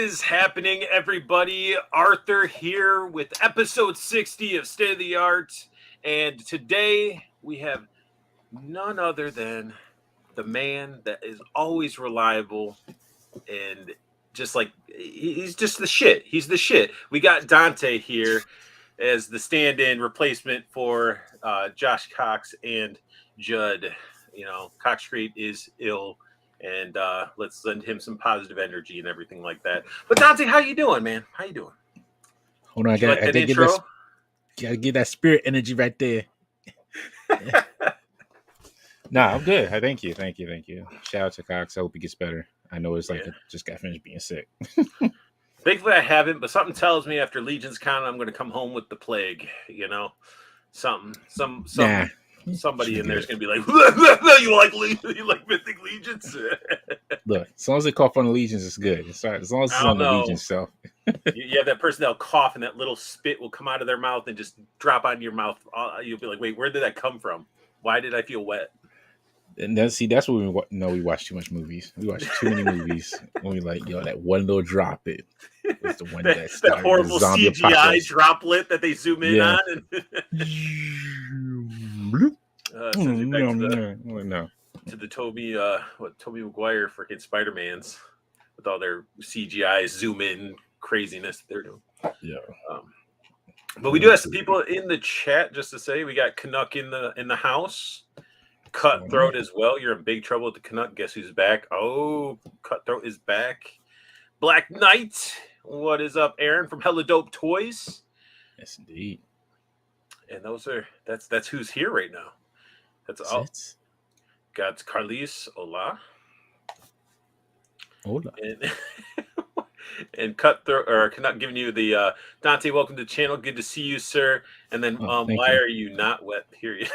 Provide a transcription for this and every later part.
is happening, everybody? Arthur here with episode 60 of State of the Art. And today we have none other than the man that is always reliable and just like he's just the shit. He's the shit. We got Dante here as the stand-in replacement for Josh Cox and Judd. You know, Cox Street is ill, and let's send him some positive energy and everything like that. But Dante, how you doing, man? How you doing? Hold on, I gotta get that spirit energy right there. Nah, I'm good. Thank you. Shout out to Cox. I hope he gets better. I know it's like I just got finished being sick. Thankfully, I haven't, but something tells me after Legion's Con, I'm going to come home with the plague. You know, somebody in there is going to be like, "You like Mythic Legions?" Look, as long as they cough on the Legions, it's good. As long as it's on the Legions, so you have that person that'll cough and that little spit will come out of their mouth and just drop onto your mouth. You'll be like, "Wait, where did that come from? Why did I feel wet?" And that's what we watch too much movies. We watch too many movies. When we like, that one little drop, it's the one that horrible CGI apocalypse droplet that they zoom in on. And to the Tobey Maguire freaking Spider-Mans with all their CGI zoom in craziness they're doing. Yeah. But we do have some people in the chat just to say we got Canuck in the house. Cutthroat as well. You're in big trouble with the Canuck. Guess who's back? Oh, Cutthroat is back. Black Knight. What is up, Aaron from Hella Dope Toys? Yes, indeed. And that's who's here right now. That's all. Got Carlis. Hola. And Cutthroat or Canuck giving you the Dante. Welcome to the channel. Good to see you, sir. And then why are you not wet? Period.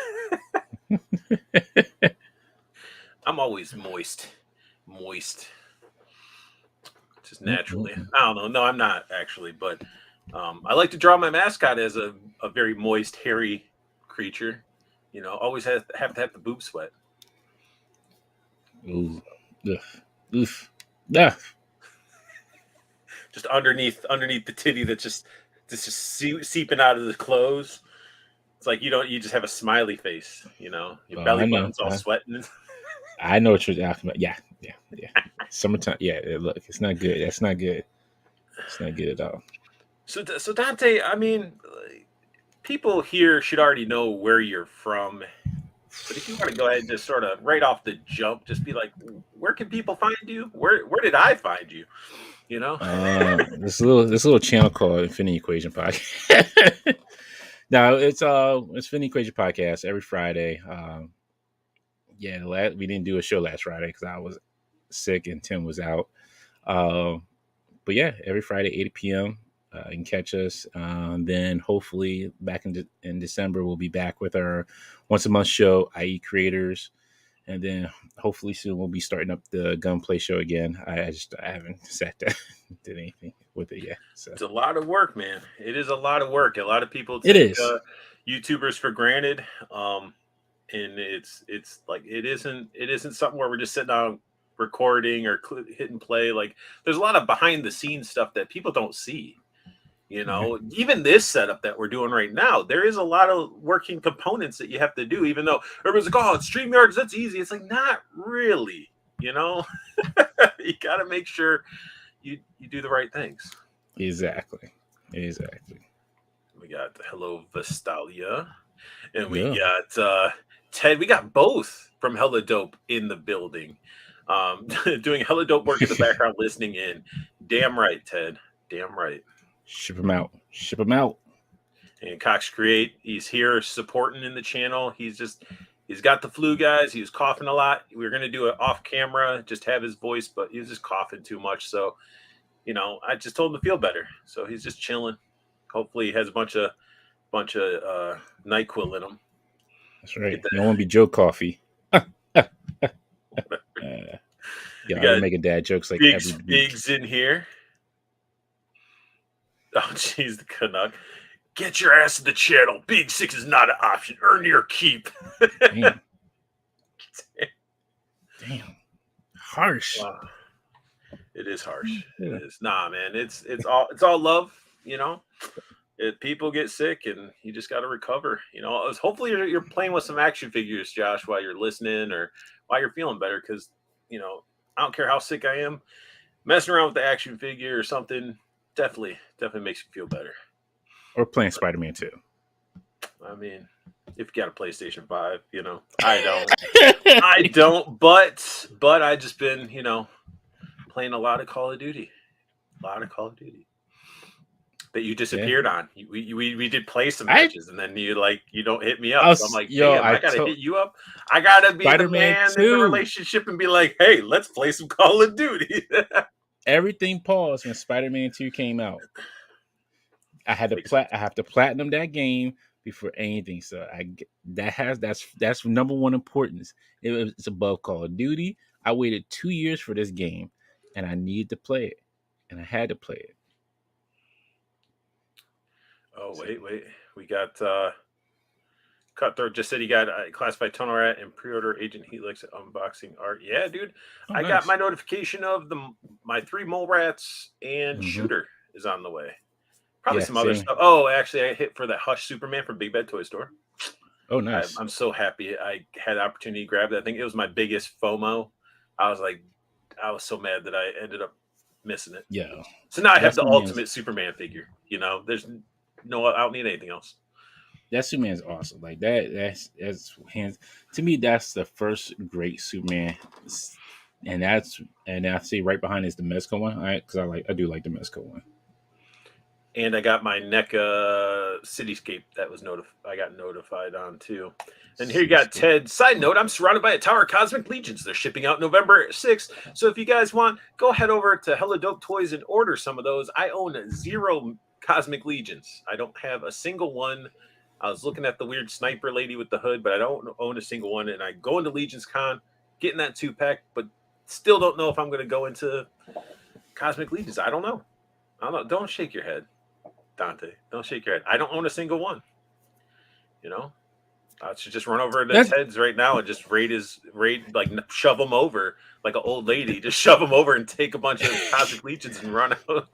I'm always moist, just naturally. I don't know. No, I'm not actually, but I like to draw my mascot as a very moist, hairy creature. You know, always have to have the boob sweat. Ooh, oof, yeah. Just underneath the titty that's just seeping out of the clothes. It's like you just have a smiley face, you know. Your belly button's all sweating. I know what you're talking about. Yeah. Summertime. Yeah, look, it's not good. That's not good. It's not good at all. So Dante, I mean, people here should already know where you're from. But if you want to go ahead and just sort of right off the jump, just be like, where can people find you? Where did I find you? You know, this little channel called Infinity Equation Podcast. No, it's Infinity Equation Podcast every Friday. We didn't do a show last Friday because I was sick and Tim was out. But yeah, every Friday 8 p.m. You can catch us. Then hopefully back in December we'll be back with our once a month show, i.e. Creators, and then hopefully soon we'll be starting up the Gunplay show again. I haven't sat down did anything with it yet. So it's a lot of work, man. It is a lot of work. A lot of people take YouTubers for granted. And it's like it isn't something where we're just sitting down recording or hitting play. Like there's a lot of behind the scenes stuff that people don't see. You know, even this setup that we're doing right now, there is a lot of working components that you have to do, even though everyone's like, oh, it's StreamYards, that's easy. It's like, not really, you know. You got to make sure you do the right things. Exactly. We got Hello Vestalia, and we got Ted. We got both from Hella Dope in the building, doing Hella Dope work in the background, listening in. Damn right, Ted. Damn right. Ship them out. And Cox Create, he's here supporting in the channel. He's got the flu, guys. He was coughing a lot. We were going to do it off camera, just have his voice, but he was just coughing too much. So, you know, I just told him to feel better. So he's just chilling. Hopefully he has a bunch of NyQuil in him. That's right. You don't want to be Joe Coffee. I'm making dad jokes like Biggs in here. Oh, jeez, the Canuck. Get your ass in the channel. Big Six is not an option. Earn your keep. Damn. Harsh. It is harsh. It Yeah. is. Nah, man. It's all love. People get sick, and you just got to recover. Hopefully you're playing with some action figures, Josh, while you're listening or while you're feeling better. Because I don't care how sick I am, messing around with the action figure or something definitely makes you feel better. Or playing Spider-Man 2. I mean, if you got a PlayStation 5, I don't, but I just been, playing a lot of Call of Duty. A lot of Call of Duty. That you Yeah. disappeared on. We did play some I matches, and then you don't hit me up. I So I'm was, like, yo, damn, I I gotta told hit you up. I gotta be the Spider-Man man in the 2. relationship and be like, hey, let's play some Call of Duty. Everything paused when Spider-Man 2 came out. I have to platinum that game before anything. So that's number one importance. It's above Call of Duty. I waited 2 years for this game, and I needed to play it, and I had to play it. Oh So, wait, we got Cutthroat just said he got classified tunnel rat and pre-order Agent Helix unboxing art. Yeah, dude, oh, I got nice. my notification of my 3 mole rats and Hmm. shooter is on the way. Probably Yeah, some other same. stuff. Oh, actually, I hit for that Hush Superman from Big Bad Toy Store. Oh, nice. I'm so happy I had the opportunity to grab that. I think it was my biggest FOMO. I was like, I was so mad that I ended up missing it. Yeah, So now I have that's the Superman's. ultimate Superman figure. There's no, I don't need anything else. That Superman's awesome. Like that. That's hands to me. That's the first great Superman, and I see right behind is the Mezco one. Because I do like the Mezco one. And I got my NECA Cityscape that was I got notified on too. And here you got Cityscape. Ted. Side note, I'm surrounded by a tower of Cosmic Legions. They're shipping out November 6th. So if you guys want, go head over to Hella Dope Toys and order some of those. I own 0 Cosmic Legions. I don't have a single one. I was looking at the weird sniper lady with the hood, but I don't own a single one. And I go into Legions Con, getting that 2-pack, but still don't know if I'm going to go into Cosmic Legions. I don't know. Don't shake your head, Dante. Don't shake your head. I don't own a single one. I should just run over to That's Ted's right now and just like shove them over like an old lady. Just shove them over and take a bunch of Cosmic Legions and run out.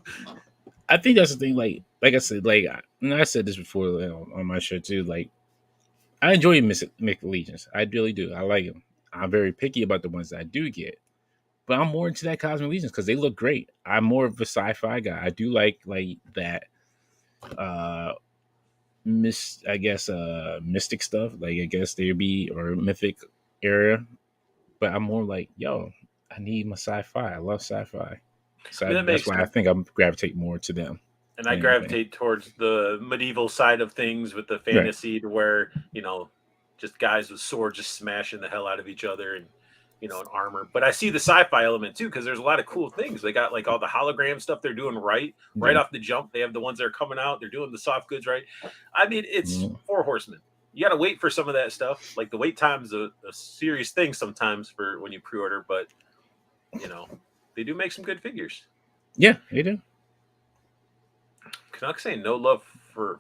I think that's the thing. Like I said, and I said this before on my show too. Like I enjoy Mythic Legions. I really do. I like them. I'm very picky about the ones that I do get, but I'm more into that Cosmic Legions because they look great. I'm more of a sci-fi guy. I do like that. Mystic stuff. Like I guess there'd be or mythic area, but I'm more like, yo, I need my sci-fi. I love sci-fi, so I mean, that that's makes why I sense. think I'm gravitate more to them And I than anything. gravitate towards the medieval side of things with the Right. fantasy to where, just guys with swords just smashing the hell out of each other and, an armor. But I see the sci-fi element too, because there's a lot of cool things. They got like all the hologram stuff they're doing right Yeah. off the jump. They have the ones that are coming out. They're doing the soft goods right. I mean, it's Mm. 4 horsemen. You got to wait for some of that stuff. Like the wait time's a serious thing sometimes for when you pre-order, but they do make some good figures. Yeah, they do. Canucks saying no love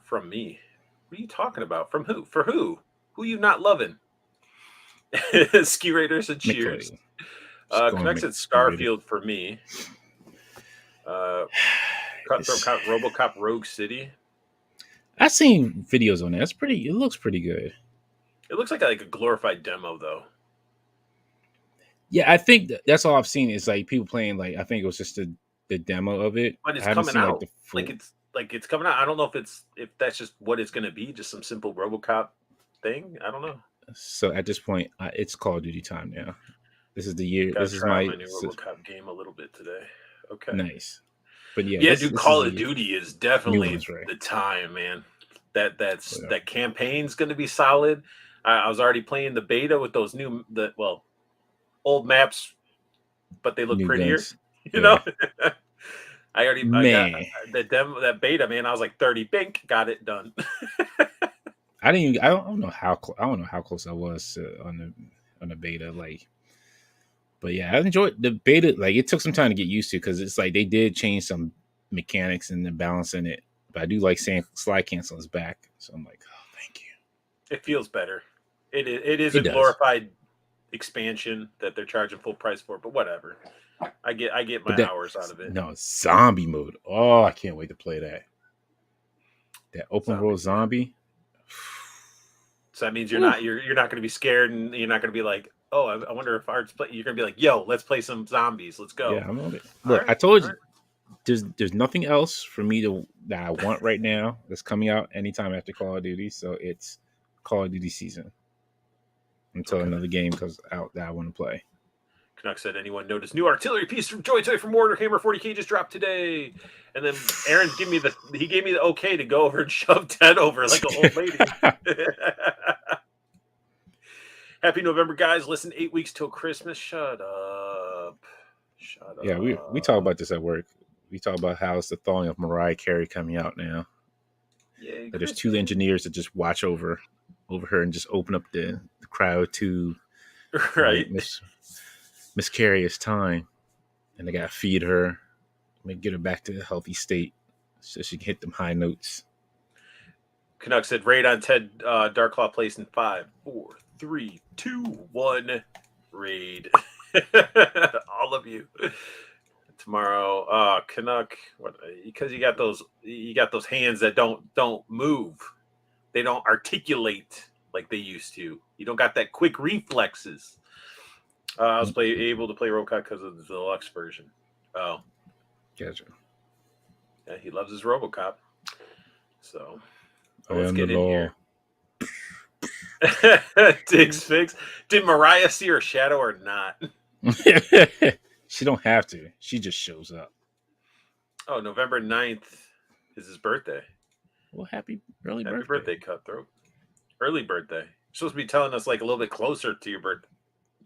from me. What are you talking about? From who? For who? Who you not loving? Ski Raiders and cheers. Canucks said Starfield for me. Cutthroat Cop, RoboCop Rogue City. I've seen videos on that. It looks pretty good. It looks like a glorified demo though. Yeah, I think that's all I've seen is like people playing. Like I think it was just the demo of it. But it's I haven't coming seen out. the full. It's coming out. I don't know if that's just what it's going to be, just some simple RoboCop thing. I don't know. So at this point, it's Call of Duty time now. This is the year. Gotta This is try my new RoboCop game a little bit today. Okay. Nice. But yeah, dude, Call of Duty is definitely right? the time, man. That campaign's going to be solid. I was already playing the beta with those old maps, but they look prettier. Guns. You know, I man. got the demo, that beta, man. I was like 30, bink, got it done. I don't know how close I was on the beta, but yeah, I enjoyed the beta. Like it took some time to get used to because it's like they did change some mechanics and the balance in it. But I do like saying slide cancel is back, so I'm like, oh, thank you. It feels better. It is a glorified expansion that they're charging full price for, but whatever. I get But my that hours out of it. no zombie mode. Oh, I can't wait to play that. That open world Zombies, yeah. zombie. So that means Whew. you're not going to be scared, and you're not going to be like, oh, I wonder if Art's play. You're going to be like, yo, let's play some zombies. Let's go. Yeah, I'm on it. All Look, I right, told all you right. there's nothing else for me to that I want right now that's coming out anytime after Call of Duty. So it's Call of Duty season until Okay. another game comes out that I want to play. Canuck said, anyone notice new artillery piece from Joy Toy from Warhammer 40K just dropped today? And then Aaron gave me the okay to go over and shove Ted over like an old lady. Happy November, guys. Listen, 8 weeks till Christmas. Shut up. Shut Yeah, up. we talk about this at work. We talk about how it's the thawing of Mariah Carey coming out now. Yay, That there's two engineers that just watch over her and just open up the crowd to right. Miss Carey is time, and they gotta feed her, get her back to a healthy state so she can hit them high notes. Canuck said, raid on Ted Darklaw Place in 5, 4, 3, 2, 1. Raid. All of you. Tomorrow, Canuck, because you got those hands that don't move. They don't articulate like they used to. You don't got that quick reflexes. I was able to play RoboCop because of the deluxe version. Oh, Gotcha. Yeah, he loves his RoboCop. So let's get in here. Diggs fix. Did Mariah see her shadow or not? She don't have to. She just shows up. Oh, November 9th is his birthday. Well, happy birthday, Cutthroat. Early birthday. You're supposed to be telling us like a little bit closer to your birthday.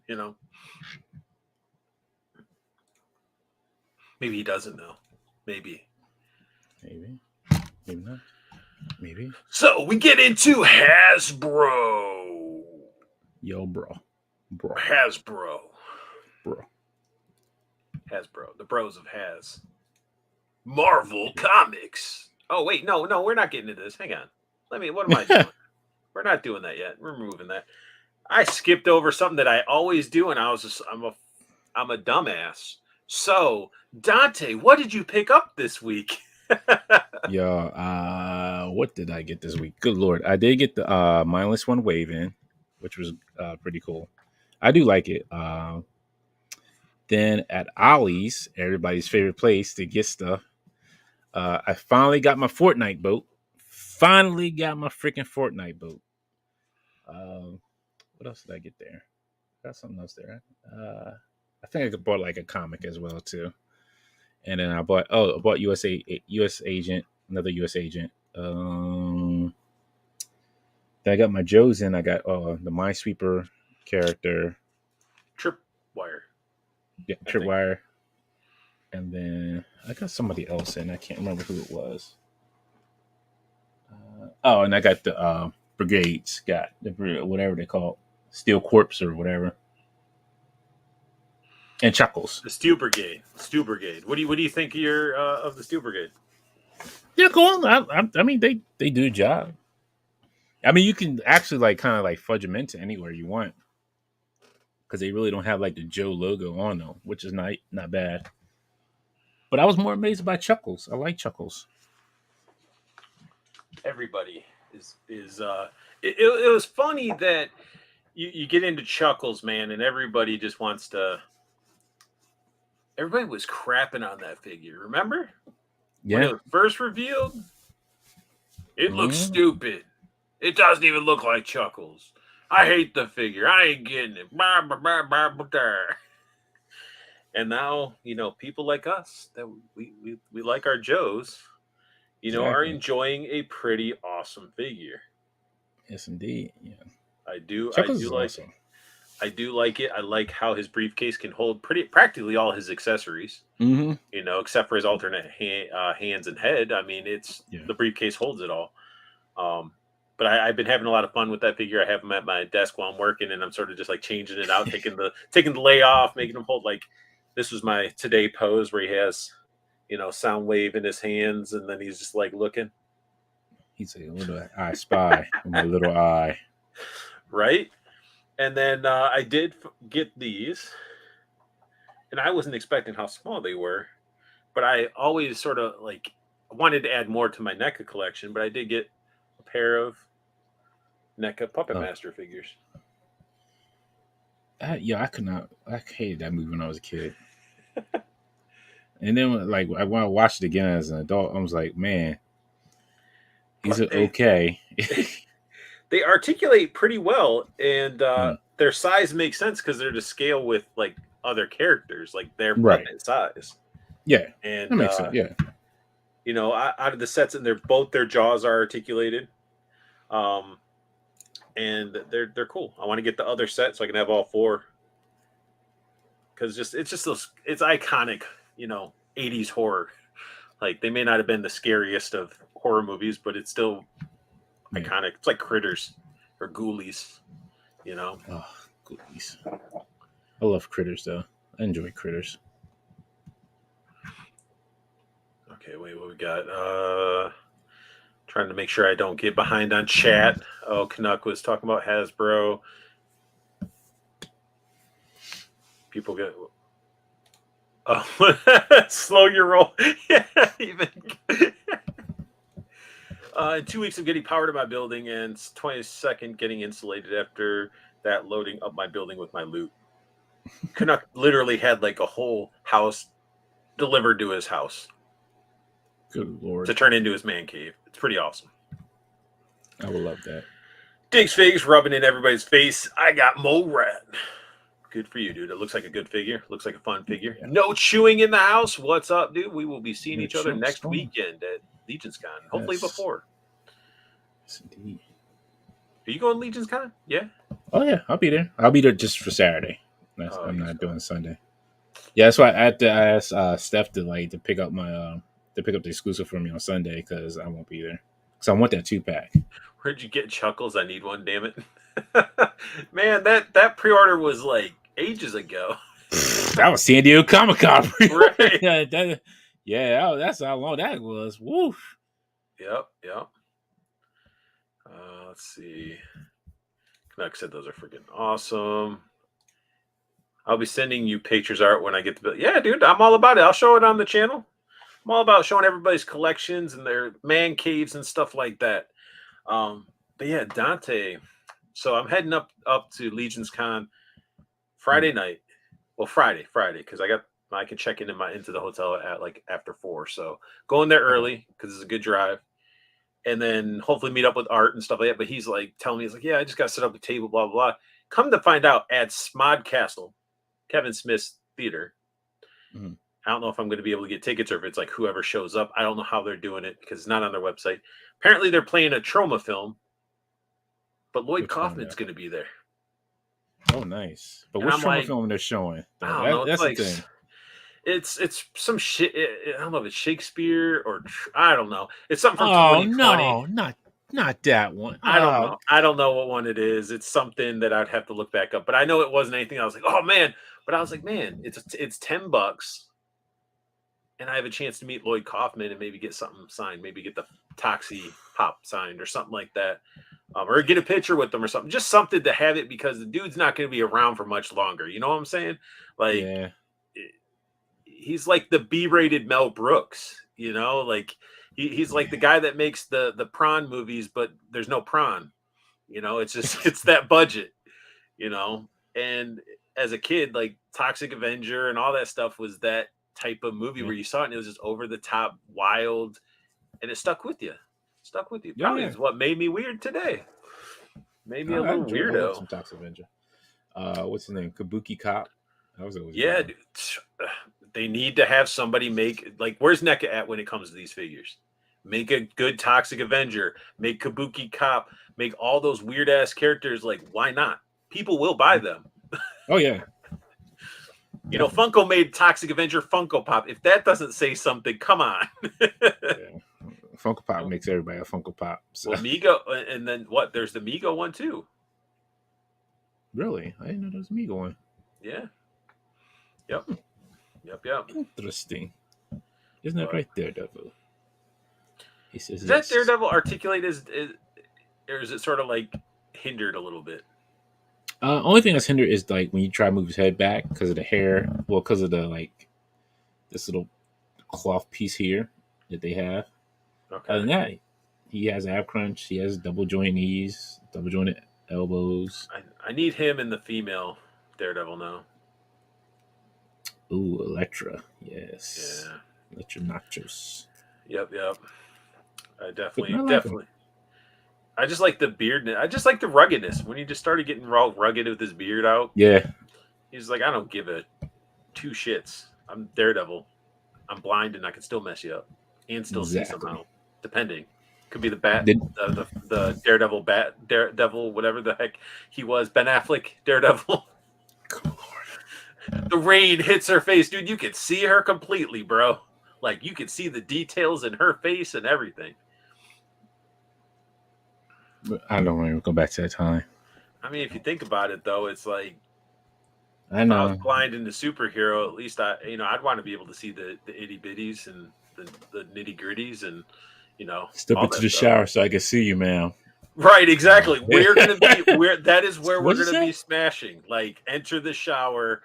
You know. Maybe he doesn't know. Maybe. Maybe not. Maybe. So we get into Hasbro. Yo, bro. Hasbro. Bro. Hasbro. The bros of Has. Marvel Comics. Oh, wait. No, we're not getting into this. Hang on. What am I doing? We're not doing that yet. We're moving that. I skipped over something that I always do, and I'm a dumbass. So, Dante, what did you pick up this week? What did I get this week? Good Lord. I did get the Mindless One Wave in, which was pretty cool. I do like it. Then at Ollie's, everybody's favorite place to get stuff, I finally got my Fortnite boat. Finally got my freaking Fortnite boat. What else did I get there? Got something else there. I think I bought like a comic as well too. And then I bought US Agent, another US Agent. Then I got my Joes in. I got the Minesweeper character. Tripwire. Yeah, Tripwire. And then I got somebody else in. I can't remember who it was. And I got the Brigades. Got the whatever they call it. Steel Corpse or whatever. And Chuckles. The Steel Brigade. What do you think of the Steel Brigade? Yeah, go on. I mean, they do a job. I mean, you can actually like kind of like fudge them into anywhere you want because they really don't have like the Joe logo on them, which is not bad. But I was more amazed by Chuckles. I like Chuckles. Everybody is. It was funny that you get into Chuckles, man, and everybody just wants to. Everybody was crapping on that figure. Remember? Yeah. When it was first revealed, it looks stupid. It doesn't even look like Chuckles. I hate the figure. I ain't getting it. And now, people like us that we like our Joes, are enjoying a pretty awesome figure. Yes, indeed. Yeah, I do. Chuckles I do is like. awesome. I do like it. I like how his briefcase can hold practically all his accessories. Mm-hmm. Except for his alternate hands and head. I mean, the briefcase holds it all. But I've been having a lot of fun with that figure. I have him at my desk while I'm working, and I'm sort of just like changing it out, taking the lay off, making him hold like this was my today pose where he has, Soundwave in his hands, and then he's just like looking. He's a little I spy with my little eye. Right. And then I did get these, and I wasn't expecting how small they were, but I always sort of like wanted to add more to my NECA collection, but I did get a pair of NECA Puppet Oh, Master figures. I could not. I hated that movie when I was a kid. And then, like, when I watched it again as an adult, I was like, man, these But are okay. they articulate pretty well, and Mm, their size makes sense because they're to scale with like other characters, like they're right. puppet size. Yeah, that And makes sense. Yeah. out of the sets, and their jaws are articulated, um, and they're cool. I want to get the other set so I can have all four because it's just those it's iconic, 80s horror. Like they may not have been the scariest of horror movies, but it's still Yeah. iconic. It's like Critters or Ghoulies, you know. Oh, goodies. I love Critters, though. I enjoy Critters. Okay, wait, what we got? Trying to make sure I don't get behind on chat. Oh, Canuck was talking about Hasbro. People get slow your roll. Yeah, even. In 2 weeks of getting power to my building and 22nd getting insulated after that loading up my building with my loot. Canuck literally had like a whole house delivered to his house Good Lord. to turn into his man cave. It's pretty awesome. I would love that. Diggs Figs rubbing in everybody's face. I got Mole Rat. Good for you, dude. It looks like a good figure. Looks like a fun figure. Yeah. No chewing in the house. What's up, dude? We will be seeing No each other chewing. next Storm. weekend at Legion's Con. Hopefully Yes. before. Yes, indeed. Are you going to Legion's Con? Yeah. Oh, yeah. I'll be there. I'll be there just for Saturday. Oh, I'm he's not gone. doing Sunday. Yeah, that's why I had to ask Steph to pick up the exclusive for me on Sunday because I won't be there. Because I want that 2-pack. Where'd you get Chuckles? I need one, damn it. Man, that pre-order was like ages ago. That was San Diego Comic-Con. Right. That's how long that was. Woo. Yep. Let's see. Canuck said those are freaking awesome. I'll be sending you pictures art when I get the bill. Yeah, dude, I'm all about it. I'll show it on the channel. I'm all about showing everybody's collections and their man caves and stuff like that. But yeah, Dante. So I'm heading up to Legion's Con Friday night. Well, Friday, because I can check into the hotel at like after 4. So going there early because it's a good drive. And then hopefully meet up with Art and stuff like that. But he's like telling me, he's like, yeah, I just got to set up a table, blah, blah, blah. Come to find out at Smod Castle, Kevin Smith's theater. Mm-hmm. I don't know if I'm going to be able to get tickets or if it's like whoever shows up. I don't know how they're doing it because it's not on their website. Apparently they're playing a Troma film, but Lloyd Kaufman's going to be there. Oh, nice. But And which I'm Troma like, film they're showing? I don't know. That's It's the like, thing. it's some shit. I don't know if it's Shakespeare or I don't know. It's something from Oh 2020. no, not that one. I don't know. I don't know what one it is. It's something that I'd have to look back up. But I know it wasn't anything. I was like, oh man. But I was like, man, it's $10, and I have a chance to meet Lloyd Kaufman and maybe get something signed. Maybe get the Toxie Pop signed or something like that, or get a picture with them or something. Just something to have it because the dude's not going to be around for much longer. You know what I'm saying? Like, Yeah. He's like the B-rated Mel Brooks. You know, like. He's like the guy that makes the prawn movies, but there's no prawn. You know, it's that budget, And as a kid, like Toxic Avenger and all that stuff was that type of movie where you saw it and it was just over the top, wild, and it stuck with you. Probably is what made me weird today. Made me a little weirdo. Some Toxic Avenger. What's his name? Kabuki Cop. That was always dude. They need to have somebody make like where's NECA at when it comes to these figures? Make a good Toxic Avenger, make Kabuki Cop, make all those weird ass characters. Like, why not? People will buy them. Oh yeah. Funko made Toxic Avenger Funko Pop. If that doesn't say something, come on. Funko Pop makes everybody a Funko Pop. So. Well, Mego, and then what? There's the Mego one too. Really? I didn't know there was a Mego one. Yeah. Yep. Interesting. Isn't that right, Daredevil? He says, is that Daredevil articulate or is it sort of like hindered a little bit? Only thing that's hindered is like when you try to move his head back because of the hair. Well, because of the like this little cloth piece here that they have. Other than Okay. that, he has ab crunch. He has double joint knees, double jointed elbows. I need him in the female Daredevil now. Ooh, Electra. Yes. Yeah. Electra Nachos. Yep. Yep. I But I definitely, like him. definitely. I just like the beard. I just like the ruggedness. When he just started getting raw rugged with his beard out, Yeah, he's like, I don't give a two shits. I'm Daredevil. I'm blind and I can still mess you up and still see exactly. somehow, depending. Could be the bat, Did, the Daredevil bat, Daredevil, whatever the heck he was, Ben Affleck Daredevil. The rain hits her face, dude. You can see her completely, bro. Like you can see the details in her face and everything. I don't want to go back to that time. I mean, if you think about it, though, it's like I if I was know. blind into superhero, at least I'd want to be able to see the itty bitties and the nitty gritties and Step all into that the stuff. shower so I can see you, ma'am. Right, exactly. We're gonna be where that is where we're What'd you gonna be say? smashing. Like enter the shower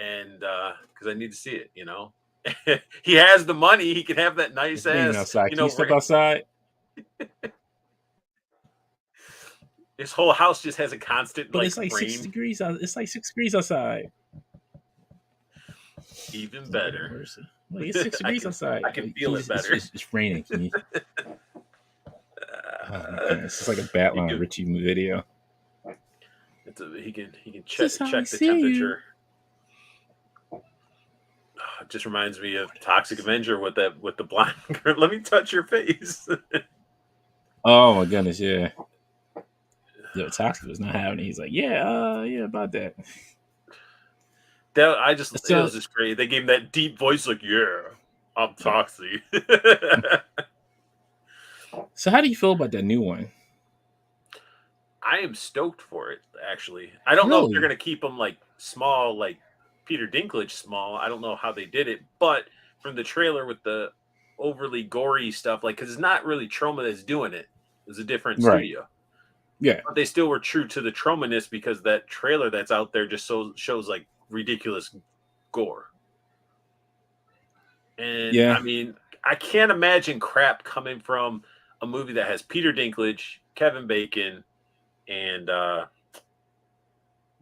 and because I need to see it, He has the money, he can have that nice It's raining ass, outside. Can you step outside? his whole house just has a constant But like it's like six rain. degrees out. It's like 6 degrees outside. Even Lord better. mercy. Like it's 6 degrees outside. I can Like, feel it better. it's raining. Oh my goodness! It's like a Batman Can, Richie video. he can This is check how I check the see you. temperature. It just reminds me of Toxic Avenger with the blind girl. Let me touch your face. Oh my goodness! Yeah. Yo, Toxic was not having it. He's like, yeah, about that. It So, was just great. They gave him that deep voice, like, yeah, I'm yeah. Toxic. So, how do you feel about that new one? I am stoked for it, actually. I don't know if they're Really? gonna keep him like small, like Peter Dinklage small. I don't know how they did it, but from the trailer with the overly gory stuff, like because it's not really Troma that's doing it. It's a different Right. studio. Yeah. But they still were true to the Tromaness because that trailer that's out there just shows like ridiculous gore. And Yeah. I mean, I can't imagine crap coming from a movie that has Peter Dinklage, Kevin Bacon, and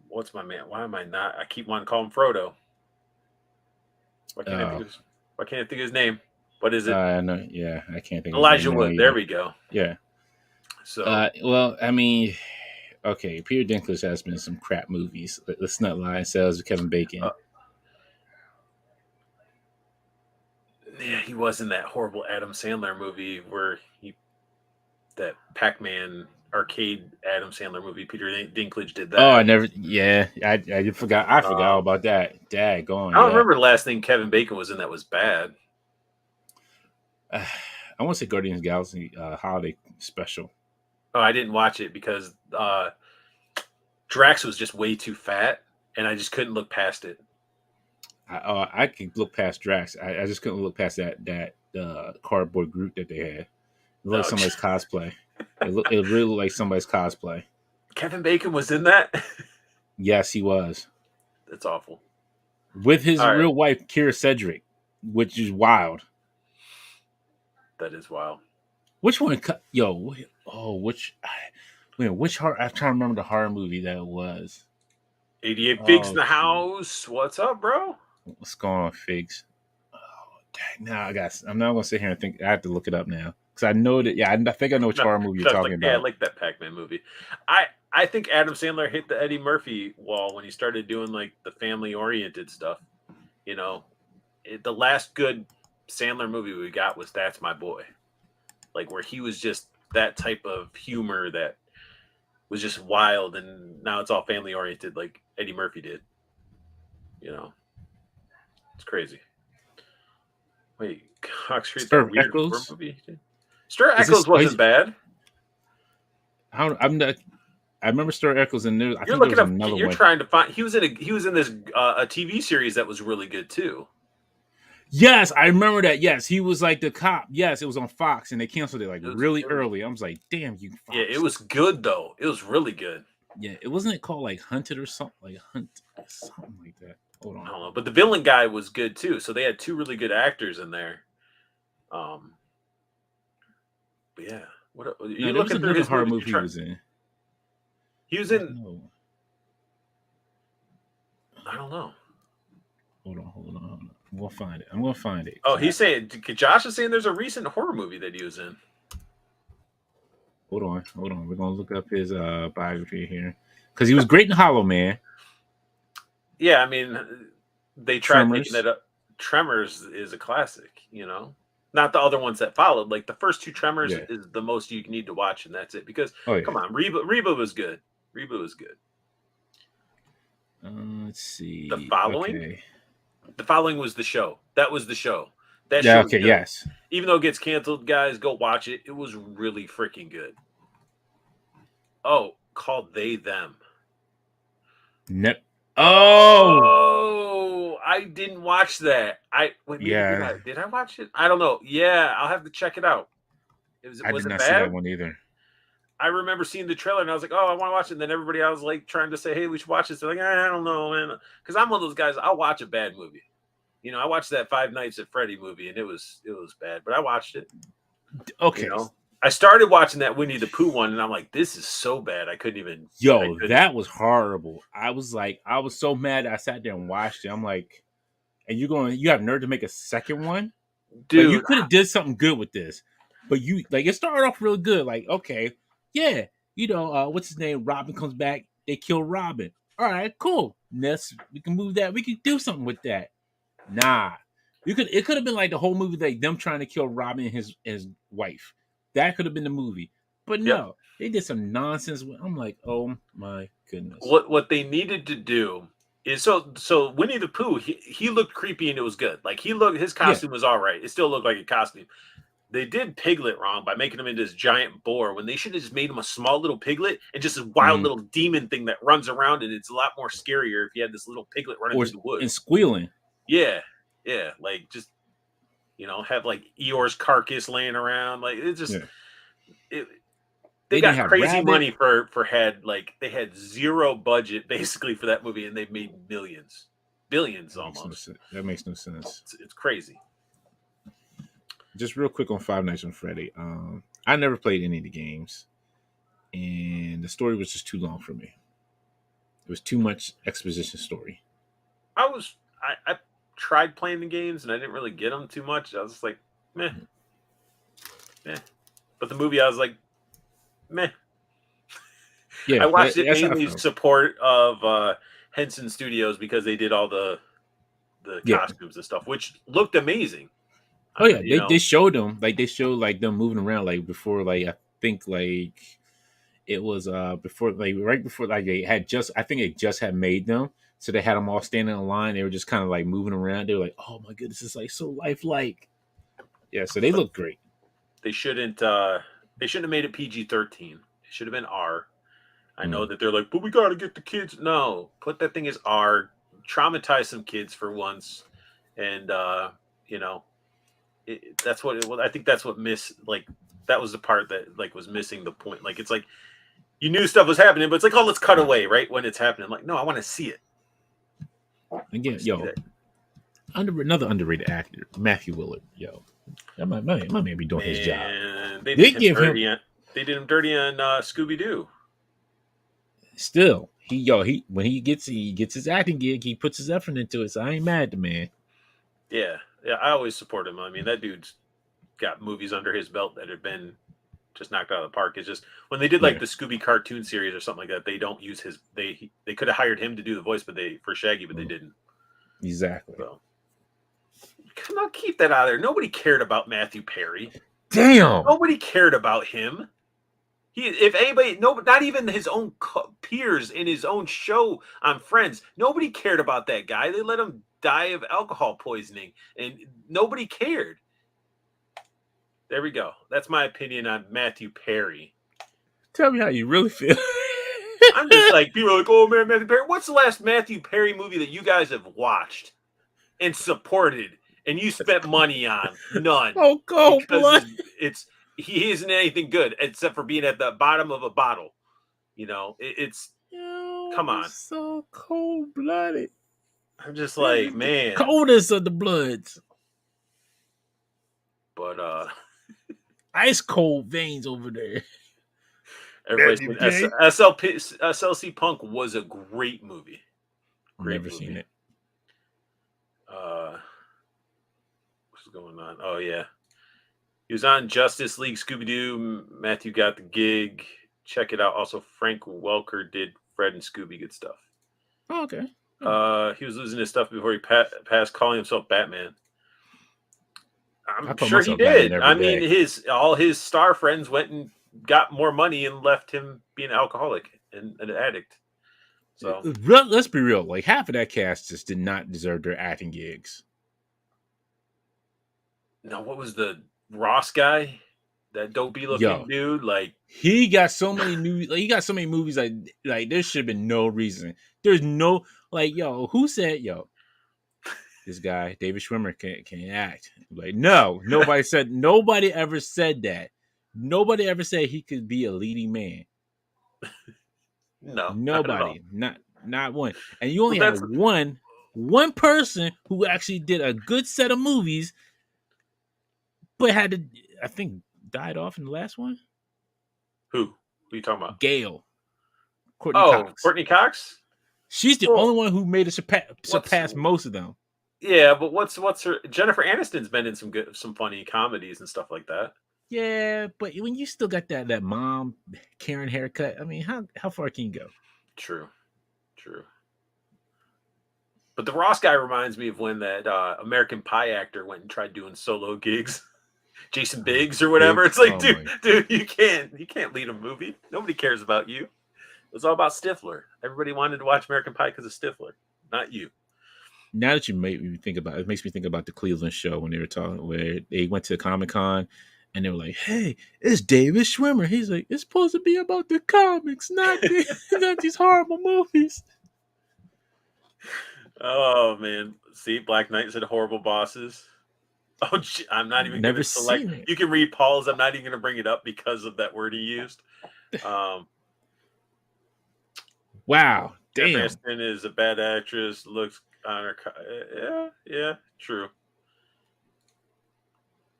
what's my man? Why am I not? I keep wanting to call him Frodo. Why can't I think of his, why can't I think of his name? What is it? No, yeah, I can't think of his Elijah name now Wood. There either. we go. Yeah. So Well, I mean, okay, Peter Dinklage has been in some crap movies. Let's not lie. Sales with Kevin Bacon. yeah, he was in that horrible Adam Sandler movie where that Pac-Man arcade Adam Sandler movie. Peter Dinklage did that. Oh, I never. Yeah, I forgot. I forgot all about that. Daggone. I don't remember the last thing Kevin Bacon was in that was bad. I want to say Guardians of the Galaxy holiday special. Oh, I didn't watch it because Drax was just way too fat, and I just couldn't look past it. I could look past Drax. I just couldn't look past that cardboard group that they had. It looked like somebody's cosplay. It really looked like somebody's cosplay. Kevin Bacon was in that? Yes, he was. That's awful. With his real wife, Kira Cedric, which is wild. That is wild. Which one? Yo, which horror? I'm trying to remember the horror movie that it was. 88 Figs in the house. What's up, bro? What's going on, Figs? Oh, dang. Now I'm not gonna sit here and think. I have to look it up now because I know that. Yeah, I think I know which horror movie you're talking about. Yeah, I like that Pac-Man movie. I think Adam Sandler hit the Eddie Murphy wall when he started doing like the family-oriented stuff. The last good Sandler movie we got was That's My Boy, like where he was just that type of humor that was just wild, and now it's all family-oriented, like Eddie Murphy did. It's crazy. Wait, Cox Street, that weird horror movie? Stir Echoes wasn't bad. I'm not. I remember Stir Echoes, and there. I You're think there was looking up. Another You're one. trying to find. He was in this a TV series that was really good too. Yes, I remember that. Yes, he was like the cop. Yes, it was on Fox, and they canceled it really early. I was like, "Damn you, Fox!" Yeah, it was good though. It was really good. Yeah, it wasn't it called like Hunted or something like something like that. Hold I on. don't know, but the villain guy was good too. So they had two really good actors in there. Um, but yeah, what are No, you there was looking through another his horror movies? You movie he try. was in. He was There's in. no. I don't know. Hold on. I'm gonna find it. I'm gonna find it. Oh, he's saying Josh is saying there's a recent horror movie that he was in. Hold on. We're gonna look up his biography here because he was great in Hollow Man, Yeah, I mean, they tried making Tremors. that up. Tremors is a classic, you know. Not the other ones that followed. Like the first two Tremors Yeah. is the most you need to watch, and that's it. Because Oh yeah. come on, Reba was good. Reba was good. Let's The see. following, Okay. the following was the show. That was the show. That Yeah. show was Okay. good. Yes. Even though it gets canceled, guys, go watch it. It was really freaking good. Oh, called They Them. Nep. Oh. Oh, I didn't watch that. Maybe did Yeah. I? Did I watch it? I don't know. Yeah, I'll have to check it out. I Was did it not see that bad? one either. I remember seeing the trailer and I was like, oh, I want to watch it. And then everybody I was like trying to say, hey, we should watch this. They're like, I don't know, man. Because I'm one of those guys. I'll watch a bad movie. You know, I watched that Five Nights at Freddy movie and it was bad, but I watched it. Okay. You know, I started watching that Winnie the Pooh one and I'm like, this is so bad. I couldn't even. Yo, that was horrible. I was so mad. I sat there and watched it. I'm like, and you have nerve to make a second one? Like you Dude, could have did something good with this, but it started off real good. Like okay, yeah, what's his name? Robin comes back. They kill Robin. All right, cool. We can move that. We can do something with that. Nah, it could have been like the whole movie, like them trying to kill Robin and his wife. That could have been the movie, but yep. no, they did some nonsense. I'm like, oh my goodness. What they needed to do is so Winnie the Pooh, he looked creepy and it was good. Like his costume was all right. It still looked like a costume. They did Piglet wrong by making him into this giant boar when they should have just made him a small little piglet and just a wild little demon thing that runs around, and it's a lot more scarier if you had this little piglet running through the woods and squealing. Yeah, like just have like Eeyore's carcass laying around. Like it's just they got crazy money for they had zero budget basically for that movie and they've made millions, billions almost. That makes no sense. It's crazy. Just real quick on Five Nights at Freddy. I never played any of the games, and the story was just too long for me. It was too much exposition story. I tried playing the games and I didn't really get them too much. I was just like, meh. But the movie, I was like, meh. Yeah, I watched it mainly support of Henson Studios because they did all the costumes and stuff, which looked amazing. Oh yeah, they showed them they showed them moving around before I think it was before right before they had just had made them, so they had them all standing in line. They were just kind of moving around. They were like, oh my goodness, it's so lifelike. Yeah, so they look great. They shouldn't have made it PG-13. It should have been R. I know that they're like, but we got to get the kids. No, put that thing as R. Traumatize some kids for once, and that's what I think. That's what that was the part that was missing the point. Like it's like you knew stuff was happening, but it's like, oh, let's cut away right when it's happening. I'm like, no, I want to see it. Again, another underrated actor, Matthew Willard. Yo, my man be doing his job. They did him dirty on Scooby Doo. Still, when he gets his acting gig, he puts his effort into it. So I ain't mad at the man. Yeah, I always support him. I mean, that dude's got movies under his belt that have been just knocked out of the park. It's just when they did the Scooby cartoon series or something like that, they don't use his. They could have hired him to do the voice, but they didn't. Exactly. So, come on, keep that out of there. Nobody cared about Matthew Perry. Damn. Nobody cared about him. If anybody, not even his own peers in his own show on Friends, nobody cared about that guy. They let him die of alcohol poisoning, and nobody cared. There we go. That's my opinion on Matthew Perry. Tell me how you really feel. I'm just like, people are like, oh man, Matthew Perry. What's the last Matthew Perry movie that you guys have watched and supported and you spent money on? None. Oh, go blood. He isn't anything good except for being at the bottom of a bottle. It's Come on. So cold blooded. I'm just like, man. Coldest of the Bloods. But ice cold veins over there. everybody, SLC Punk was a great movie. Never seen it. What's going on? Oh yeah, he was on Justice League, Scooby Doo. Matthew Got the Gig. Check it out. Also, Frank Welker did Fred and Scooby. Good stuff. Oh, okay. He was losing his stuff before he passed, calling himself Batman. I'm sure he did. I mean, all his star friends went and got more money and left him being an alcoholic and an addict. So let's be real. Like half of that cast just did not deserve their acting gigs. No, what was the Ross guy? That dopey looking dude? Like he got so many movies. Like there should have been no reason. There's no who said this guy David Schwimmer can't act? Like no, nobody ever said that. Nobody ever said he could be a leading man. No, nobody, not one. And you only have one person who actually did a good set of movies, but had to, I think, died off in the last one. Who are you talking about? Gail. Courtney Cox. She's the only one who made it surpass most of them. Yeah, but what's her? Jennifer Aniston's been in some funny comedies and stuff like that. Yeah, but when you still got that mom Karen haircut, I mean, how far can you go? True. But the Ross guy reminds me of when that American Pie actor went and tried doing solo gigs, Jason Biggs or whatever. It's like, dude, you can't lead a movie. Nobody cares about you. It was all about Stifler. Everybody wanted to watch American Pie because of Stifler, not you. Now that you make me think about it, makes me think about the Cleveland show when they were talking, where they went to Comic-Con. And they were like, "Hey, it's David Schwimmer." He's like, "It's supposed to be about the comics, not these horrible movies." Oh man, see, Black Knight said horrible bosses. Oh, I'm not even going to select. It. You can read Paul's. I'm not even going to bring it up because of that word he used. Wow, damn. Jennifer Aniston is a bad actress. Looks on her. Yeah, true.